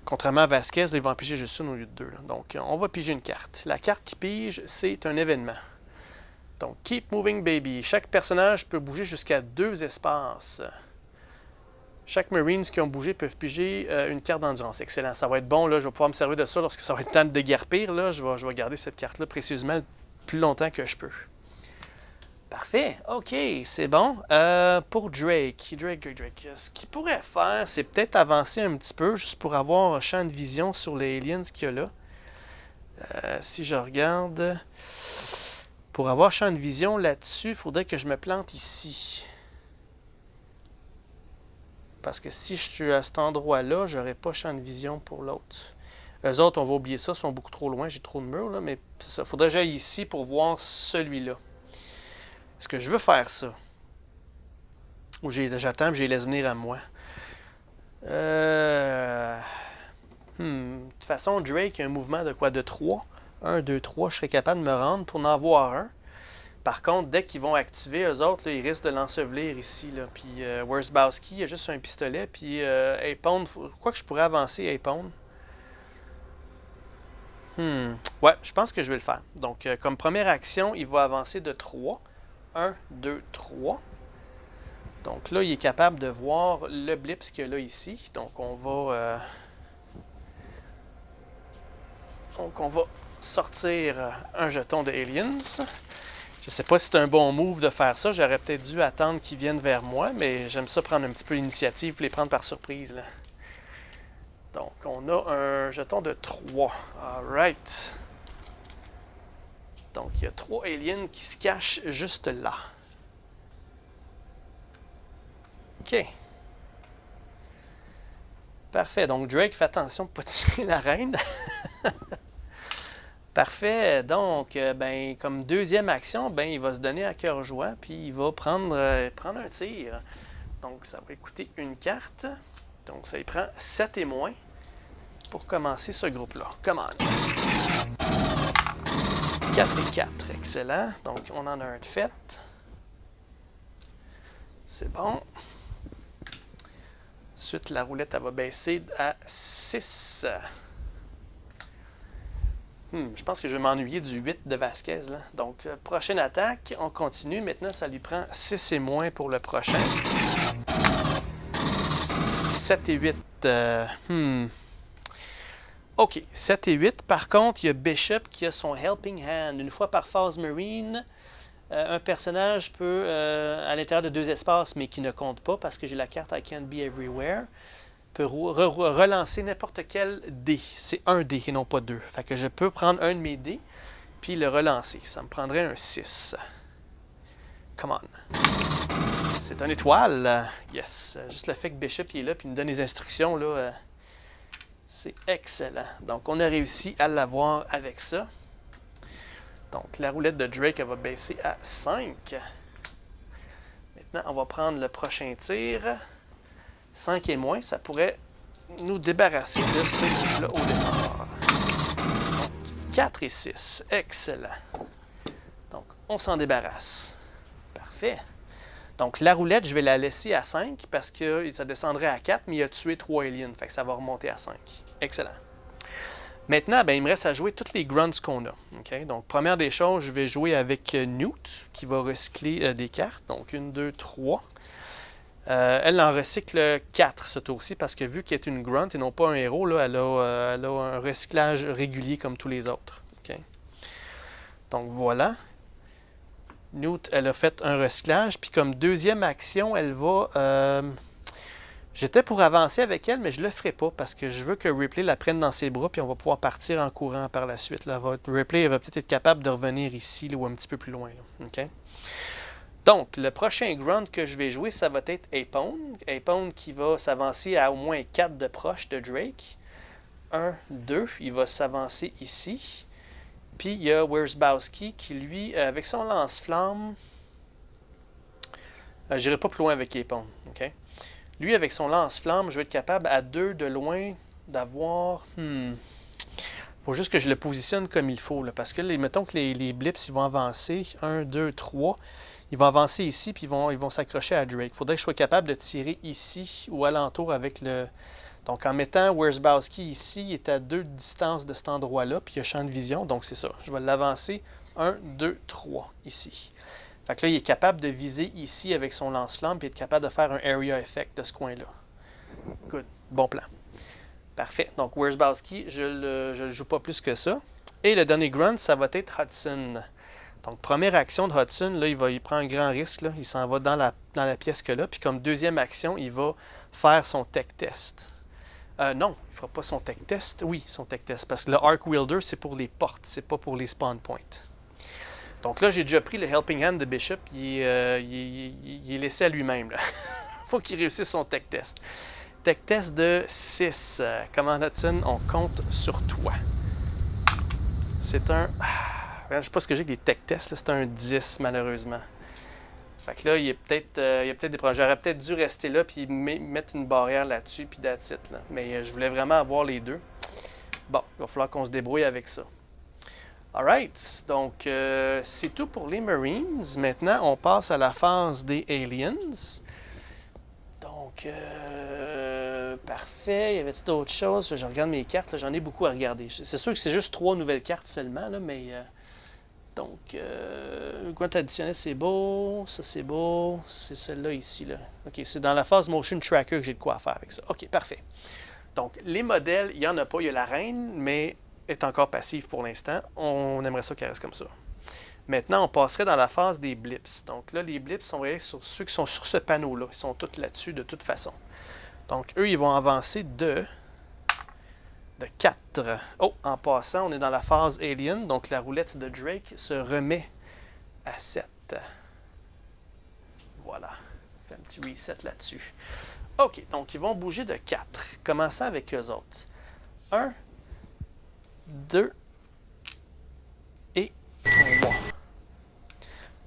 Contrairement à Vasquez, là, il va en piger juste une au lieu de 2. Là. Donc on va piger une carte. La carte qui pige, c'est un événement. Donc, Keep Moving Baby. Chaque personnage peut bouger jusqu'à 2 espaces. Chaque Marines qui ont bougé peuvent piger une carte d'endurance. Excellent. Ça va être bon. Là, je vais pouvoir me servir de ça lorsque ça va être temps de déguerpir. Là, je vais garder cette carte-là précieusement le plus longtemps que je peux. Parfait. OK, c'est bon. Pour Drake. Ce qu'il pourrait faire, c'est peut-être avancer un petit peu juste pour avoir un champ de vision sur les aliens qu'il y a là. Si je regarde... Pour avoir champ de vision là-dessus, il faudrait que je me plante ici. Parce que si je suis à cet endroit-là, je n'aurai pas champ de vision pour l'autre. Eux autres, on va oublier ça, sont beaucoup trop loin, j'ai trop de murs, là, mais c'est ça. Il faudrait que j'aille ici pour voir celui-là. Est-ce que je veux faire ça? Ou j'attends et je les laisse venir à moi? De toute façon, Drake a un mouvement de quoi? De 3. 1, 2, 3, je serais capable de me rendre pour en avoir un. Par contre, dès qu'ils vont activer, eux autres, là, ils risquent de l'ensevelir ici. Là. Puis Worsbowski, il a juste un pistolet. Puis Apone, quoi que je pourrais avancer Apone? Ouais, je pense que je vais le faire. Donc, comme première action, il va avancer de 3. 1, 2, 3. Donc là, il est capable de voir le blips qu'il y a là ici. Donc, on va sortir un jeton de Aliens. Je sais pas si c'est un bon move de faire ça. J'aurais peut-être dû attendre qu'ils viennent vers moi, mais j'aime ça prendre un petit peu l'initiative pour les prendre par surprise. Là. Donc, on a un jeton de 3. Alright. Donc, il y a 3 aliens qui se cachent juste là. OK. Parfait. Donc, Drake, fais attention de ne pas tirer la reine. Parfait. Donc, ben, comme deuxième action, ben, il va se donner à cœur joie, puis il va prendre un tir. Donc, ça va coûter une carte. Donc, ça y prend 7 et moins pour commencer ce groupe-là. Come on. 4 et 4. Excellent. Donc, on en a un de fait. C'est bon. Ensuite, la roulette, elle va baisser à 6. Je pense que je vais m'ennuyer du 8 de Vasquez. Là. Donc, prochaine attaque, on continue. Maintenant, ça lui prend 6 et moins pour le prochain. 7 et 8. OK, 7 et 8. Par contre, il y a Bishop qui a son Helping Hand. Une fois par phase Marine, un personnage peut, à l'intérieur de 2 espaces, mais qui ne compte pas parce que j'ai la carte I Can't Be Everywhere, peut relancer n'importe quel dé. C'est un dé et non pas 2. Fait que je peux prendre un de mes dés puis le relancer. Ça me prendrait un 6. Come on. C'est une étoile. Yes. Juste le fait que Bishop est là puis nous donne les instructions, là, c'est excellent. Donc, on a réussi à l'avoir avec ça. Donc, la roulette de Drake, elle va baisser à 5. Maintenant, on va prendre le prochain tir. 5 et moins, ça pourrait nous débarrasser de ce groupe-là au départ. Donc, 4 et 6. Excellent. Donc, on s'en débarrasse. Parfait. Donc, la roulette, je vais la laisser à 5 parce que ça descendrait à 4, mais il a tué 3 aliens. Fait que ça va remonter à 5. Excellent. Maintenant, ben, il me reste à jouer toutes les grunts qu'on a. Okay? Donc, première des choses, je vais jouer avec Newt, qui va recycler des cartes. Donc, 1, 2, 3. Elle en recycle 4 ce tour-ci, parce que vu qu'elle est une grunt et non pas un héros, là, elle a un recyclage régulier comme tous les autres. Okay? Donc, voilà. Newt, elle a fait un recyclage. Puis, comme deuxième action, elle va... J'étais pour avancer avec elle, mais je ne le ferai pas parce que je veux que Ripley la prenne dans ses bras puis on va pouvoir partir en courant par la suite. Là. Ripley va peut-être être capable de revenir ici là, ou un petit peu plus loin. Là. Okay? Donc, le prochain grunt que je vais jouer, ça va être Apone. Apone qui va s'avancer à au moins 4 de proche de Drake. 1, 2, il va s'avancer ici. Puis, il y a Wierzbowski qui, lui, avec son lance-flamme... je n'irai pas plus loin avec Apone. Okay? Lui, avec son lance-flamme, je vais être capable à 2 de loin d'avoir... faut juste que je le positionne comme il faut. Là, parce que, mettons que les blips, ils vont avancer. 1, 2, 3. Ils vont avancer ici, puis ils vont s'accrocher à Drake. Il faudrait que je sois capable de tirer ici ou alentour avec le... Donc, en mettant Wierzbowski ici, il est à 2 de distance de cet endroit-là, puis il y a champ de vision. Donc, c'est ça. Je vais l'avancer 1, 2, 3 ici. Fait que là, il est capable de viser ici avec son lance-flamme puis être capable de faire un area effect de ce coin-là. Good. Bon plan. Parfait. Donc, Wierzbowski, je le joue pas plus que ça. Et le dernier grunt, ça va être Hudson. Donc, première action de Hudson, là, il prend un grand risque. Là. Il s'en va dans la pièce que là. Puis comme deuxième action, il va faire son tech test. Non, il ne fera pas son tech test. Oui, son tech test. Parce que le Arc Wielder, c'est pour les portes. C'est pas pour les spawn points. Donc là, j'ai déjà pris le Helping Hand de Bishop. Il est laissé à lui-même. Il faut qu'il réussisse son tech test. Tech test de 6. Command Hudson, on compte sur toi. C'est un... je ne sais pas ce que j'ai avec les tech tests. C'est un 10, malheureusement. Fait que là, il y a peut-être des projets. J'aurais peut-être dû rester là et mettre une barrière là-dessus puis that's it, là. Mais je voulais vraiment avoir les deux. Bon, il va falloir qu'on se débrouille avec ça. Alright, donc c'est tout pour les Marines. Maintenant, on passe à la phase des Aliens. Donc, parfait. Y avait-il d'autres choses? Je regarde mes cartes, j'en ai beaucoup à regarder. C'est sûr que c'est juste 3 nouvelles cartes seulement, là, mais... donc, grunt additionnel, c'est beau. Ça, c'est beau. C'est celle-là ici, là. OK, c'est dans la phase Motion Tracker que j'ai de quoi faire avec ça. OK, parfait. Donc, les modèles, il n'y en a pas. Il y a la reine, mais... est encore passive pour l'instant. On aimerait ça qu'elle reste comme ça. Maintenant, on passerait dans la phase des blips. Donc là, les blips, on va aller sur ceux qui sont sur ce panneau-là. Ils sont tous là-dessus de toute façon. Donc eux, ils vont avancer de 4. Oh, en passant, on est dans la phase Alien. Donc la roulette de Drake se remet à 7. Voilà. Fait un petit reset là-dessus. OK, donc ils vont bouger de 4. Commençons avec eux autres. 1, 2 et 3.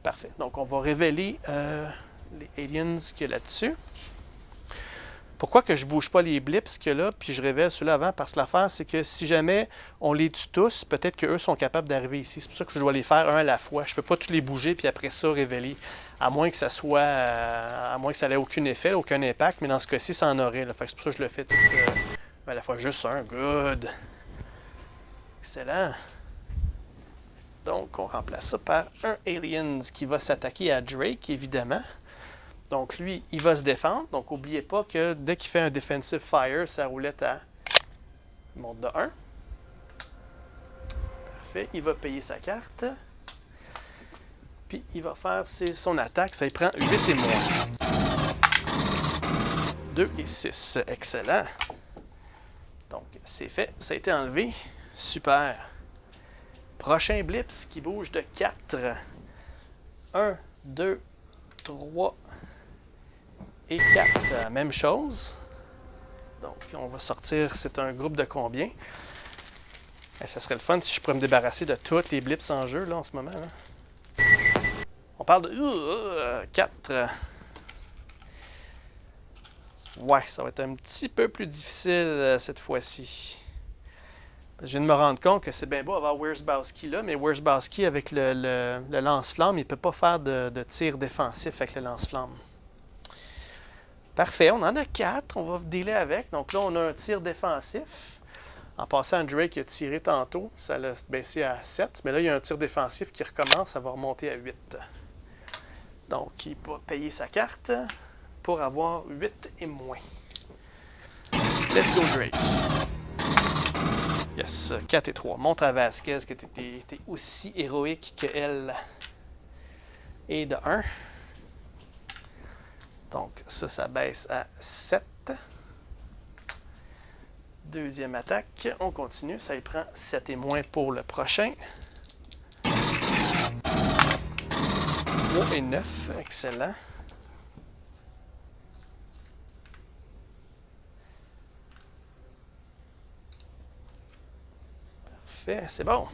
Parfait. Donc on va révéler les aliens qu'il y a là-dessus. Pourquoi que je bouge pas les blips qu'il y a là, puis je révèle ceux-là avant? Parce que l'affaire, c'est que si jamais on les tue tous, peut-être qu'eux sont capables d'arriver ici. C'est pour ça que je dois les faire un à la fois. Je peux pas tous les bouger, puis après ça, révéler. À moins que ça soit... à moins que ça n'ait aucun effet, aucun impact, mais dans ce cas-ci, ça en aurait. Là. Fait que c'est pour ça que je le fais tout à la fois. Juste un. Good. Excellent. Donc, on remplace ça par un Aliens qui va s'attaquer à Drake, évidemment. Donc, lui, il va se défendre. Donc, n'oubliez pas que dès qu'il fait un Defensive Fire, sa roulette monte de 1. Parfait. Il va payer sa carte. Puis, il va faire son attaque. Ça lui prend 8 et moins. 2 et 6. Excellent. Donc, c'est fait. Ça a été enlevé. Super. Prochain blips qui bouge de 4. 1, 2, 3 et 4. Même chose. Donc, on va sortir, c'est un groupe de combien? Et ça serait le fun si je pourrais me débarrasser de tous les blips en jeu, là, en ce moment. Là. On parle de 4. Ouais, ça va être un petit peu plus difficile cette fois-ci. Je viens de me rendre compte que c'est bien beau avoir Wierzbowski là, mais Wierzbowski avec le lance-flamme, il ne peut pas faire de tir défensif avec le lance-flamme. Parfait, on en a 4, on va dealer avec. Donc là, on a un tir défensif. En passant, Drake a tiré tantôt, ça l'a baissé à 7, mais là, il y a un tir défensif qui recommence, ça va remonter à 8. Donc, il va payer sa carte pour avoir 8 et moins. Let's go, Drake. Yes, 4 et 3. Montre à Vasquez que tu es aussi héroïque qu'elle. Et de 1. Donc, ça baisse à 7. Deuxième attaque. On continue. Ça y prend 7 et moins pour le prochain. 3 et 9. Excellent. C'est bon.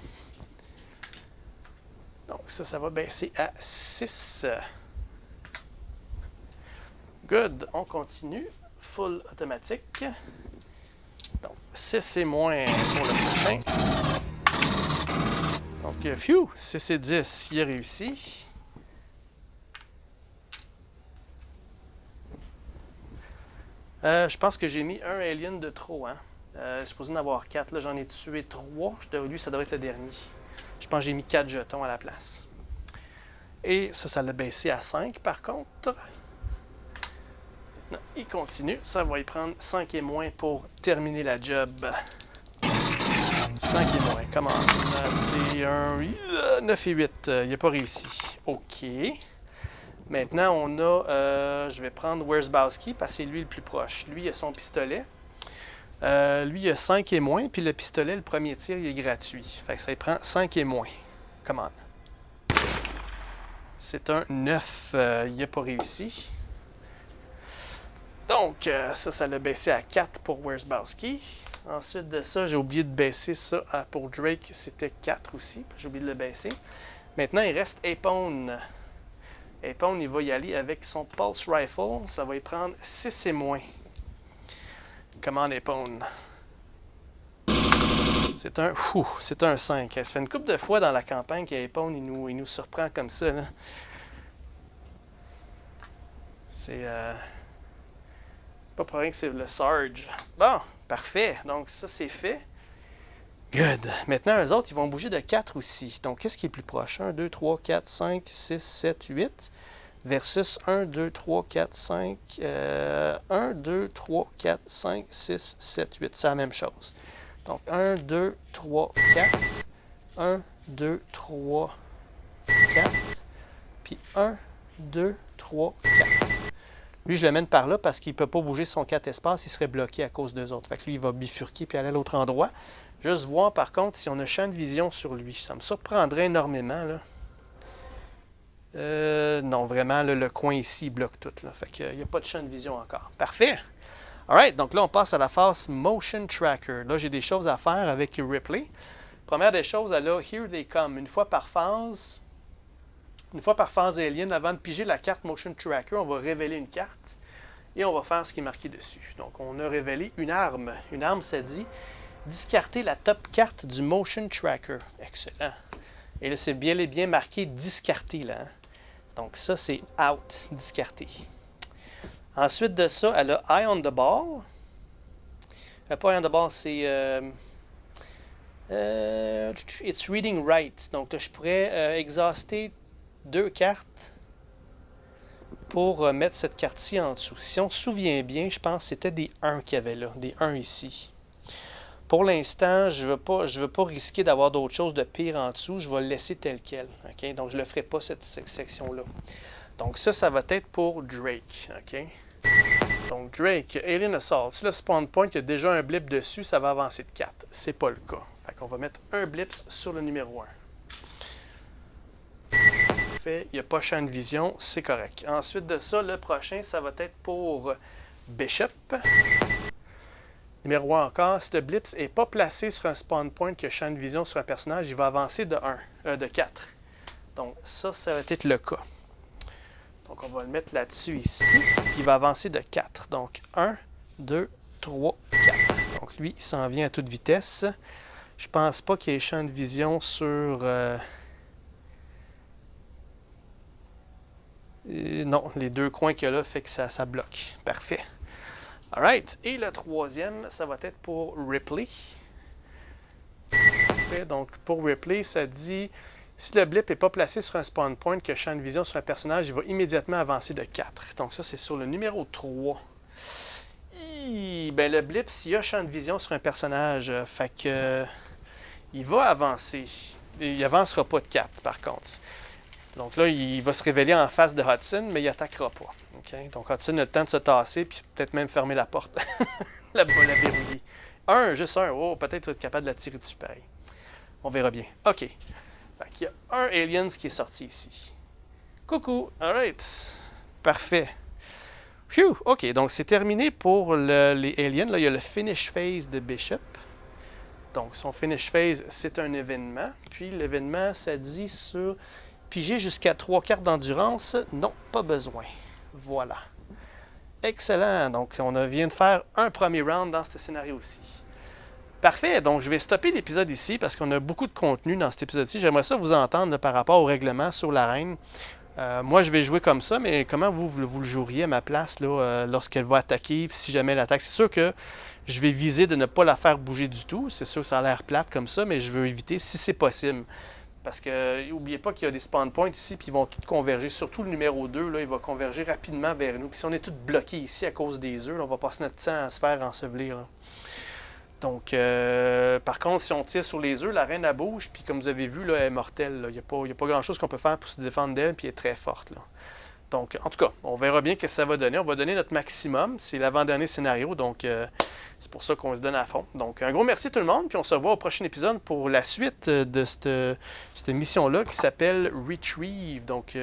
Donc ça va baisser à 6. Good. On continue. Full automatique. Donc 6 et moins pour le prochain. Donc, phew, 6 et 10. Il a réussi. Je pense que j'ai mis un alien de trop, hein. Je suis supposé en avoir 4. Là, j'en ai tué 3. Lui, ça devrait être le dernier. Je pense que j'ai mis 4 jetons à la place. Et ça l'a baissé à 5, par contre. Non, il continue. Ça va y prendre 5 et moins pour terminer la job. 5 et moins. Comment? C'est un 9 et 8. Il n'a pas réussi. OK. Maintenant, on a... je vais prendre Wierzbowski parce que c'est lui le plus proche. Lui, il a son pistolet. Lui, il a 5 et moins, puis le pistolet, le premier tir, il est gratuit. Fait que ça lui prend 5 et moins. Come on. C'est un 9. Il n'a pas réussi. Donc, ça l'a baissé à 4 pour Wierzbowski. Ensuite de ça, j'ai oublié de baisser ça pour Drake. C'était 4 aussi. J'ai oublié de le baisser. Maintenant, il reste Apone. Apone, il va y aller avec son Pulse Rifle. Ça va y prendre 6 et moins. Comment Apone? C'est un 5. Ça fait une couple de fois dans la campagne qu'Apone, il nous surprend comme ça. Là. C'est pas pour rien que c'est le Sarge. Bon, parfait. Donc ça, c'est fait. Good. Maintenant, eux autres, ils vont bouger de 4 aussi. Donc, qu'est-ce qui est plus proche? 1, 2, 3, 4, 5, 6, 7, 8. Versus 1, 2, 3, 4, 5. 1, 2, 3, 4, 5, 6, 7, 8. C'est la même chose. Donc, 1, 2, 3, 4. 1, 2, 3, 4. Puis 1, 2, 3, 4. Lui, je le mène par là parce qu'il ne peut pas bouger son 4 espaces, il serait bloqué à cause d'eux autres. Fait que lui, il va bifurquer puis aller à l'autre endroit. Juste voir par contre si on a champ de vision sur lui. Ça me surprendrait énormément. Là. Non, vraiment, là, le coin ici, il bloque tout. Là. Fait qu'il n'y a pas de champ de vision encore. Parfait! Alright, donc là, on passe à la phase Motion Tracker. Là, j'ai des choses à faire avec Ripley. Première des choses, elle a Here They Come. Une fois par phase Alien, avant de piger la carte Motion Tracker, on va révéler une carte et on va faire ce qui est marqué dessus. Donc, on a révélé une arme. Une arme, ça dit discarter la top carte du Motion Tracker. Excellent. Et là, c'est bien et bien marqué discarter, là. Hein? Donc, ça, c'est out, discarté. Ensuite de ça, elle a Eye on the Ball. Pas Eye on the Ball, c'est It's Reading Right. Donc, là, je pourrais exhauster 2 cartes pour mettre cette carte-ci en dessous. Si on se souvient bien, je pense que c'était des 1 qu'il y avait là, des 1 ici. Pour l'instant, je ne veux pas risquer d'avoir d'autres choses de pire en dessous. Je vais le laisser tel quel. Okay? Donc, je ne le ferai pas, cette section-là. Donc, ça va être pour Drake. Okay? Donc, Drake, Alien Assault. Si le spawn point il y a déjà un blip dessus, ça va avancer de 4. C'est pas le cas. Fait qu'on va mettre un blip sur le numéro 1. Parfait. Il n'y a pas champ de vision, c'est correct. Ensuite de ça, le prochain, ça va être pour Bishop. Numéro 1 encore, si le blips n'est pas placé sur un spawn point qui a champ de vision sur un personnage, il va avancer de 4. Donc ça va être le cas. Donc on va le mettre là-dessus ici, puis il va avancer de 4. Donc 1, 2, 3, 4. Donc lui, il s'en vient à toute vitesse. Je pense pas qu'il y ait champ de vision sur... non, les 2 coins qu'il y a là fait que ça bloque. Parfait. Alright, et le troisième, ça va être pour Ripley. Parfait, donc pour Ripley, ça dit si le blip n'est pas placé sur un spawn point qui a champ de vision sur un personnage, il va immédiatement avancer de 4. Donc ça, c'est sur le numéro 3. Ben, le blip, s'il a champ de vision sur un personnage, fait que il va avancer. Il n'avancera pas de 4, par contre. Donc là, il va se révéler en face de Hudson, mais il n'attaquera pas. Okay? Donc Hudson a le temps de se tasser, puis peut-être même fermer la porte. la verrouiller. Juste un. Oh, peut-être qu'il va être capable de la tirer dessus pareil. On verra bien. OK. Fait qu'il y a un Aliens qui est sorti ici. Coucou. Alright. Parfait. Phew. OK, donc c'est terminé pour les Aliens. Là, il y a le Finish Phase de Bishop. Donc son Finish Phase, c'est un événement. Puis l'événement, ça dit sur... Piger jusqu'à 3 cartes d'endurance, non, pas besoin. Voilà. Excellent. Donc, on vient de faire un premier round dans ce scénario-ci. Parfait. Donc, je vais stopper l'épisode ici parce qu'on a beaucoup de contenu dans cet épisode-ci. J'aimerais ça vous entendre là, par rapport au règlement sur l'arène. Moi, je vais jouer comme ça, mais comment vous le joueriez à ma place là, lorsqu'elle va attaquer, si jamais elle attaque? C'est sûr que je vais viser de ne pas la faire bouger du tout. C'est sûr que ça a l'air plate comme ça, mais je veux éviter si c'est possible. Parce que n'oubliez pas qu'il y a des spawn points ici, puis ils vont tous converger. Surtout le numéro 2, là, il va converger rapidement vers nous. Puis si on est tous bloqués ici à cause des œufs, là, on va passer notre temps à se faire ensevelir. Là. Donc, par contre, si on tire sur les œufs, la reine elle bouge, puis comme vous avez vu, là, elle est mortelle. Il n'y a pas grand-chose qu'on peut faire pour se défendre d'elle, puis elle est très forte. Là. Donc, en tout cas, on verra bien ce que ça va donner. On va donner notre maximum. C'est l'avant-dernier scénario, donc c'est pour ça qu'on se donne à fond. Donc, un gros merci tout le monde, puis on se revoit au prochain épisode pour la suite de cette mission-là qui s'appelle Retrieve. Donc,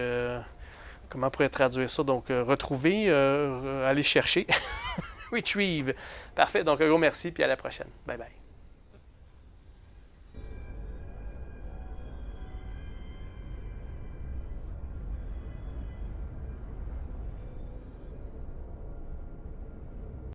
comment on pourrait traduire ça? Donc, retrouver, aller chercher. Retrieve. Parfait, donc un gros merci, puis à la prochaine. Bye bye.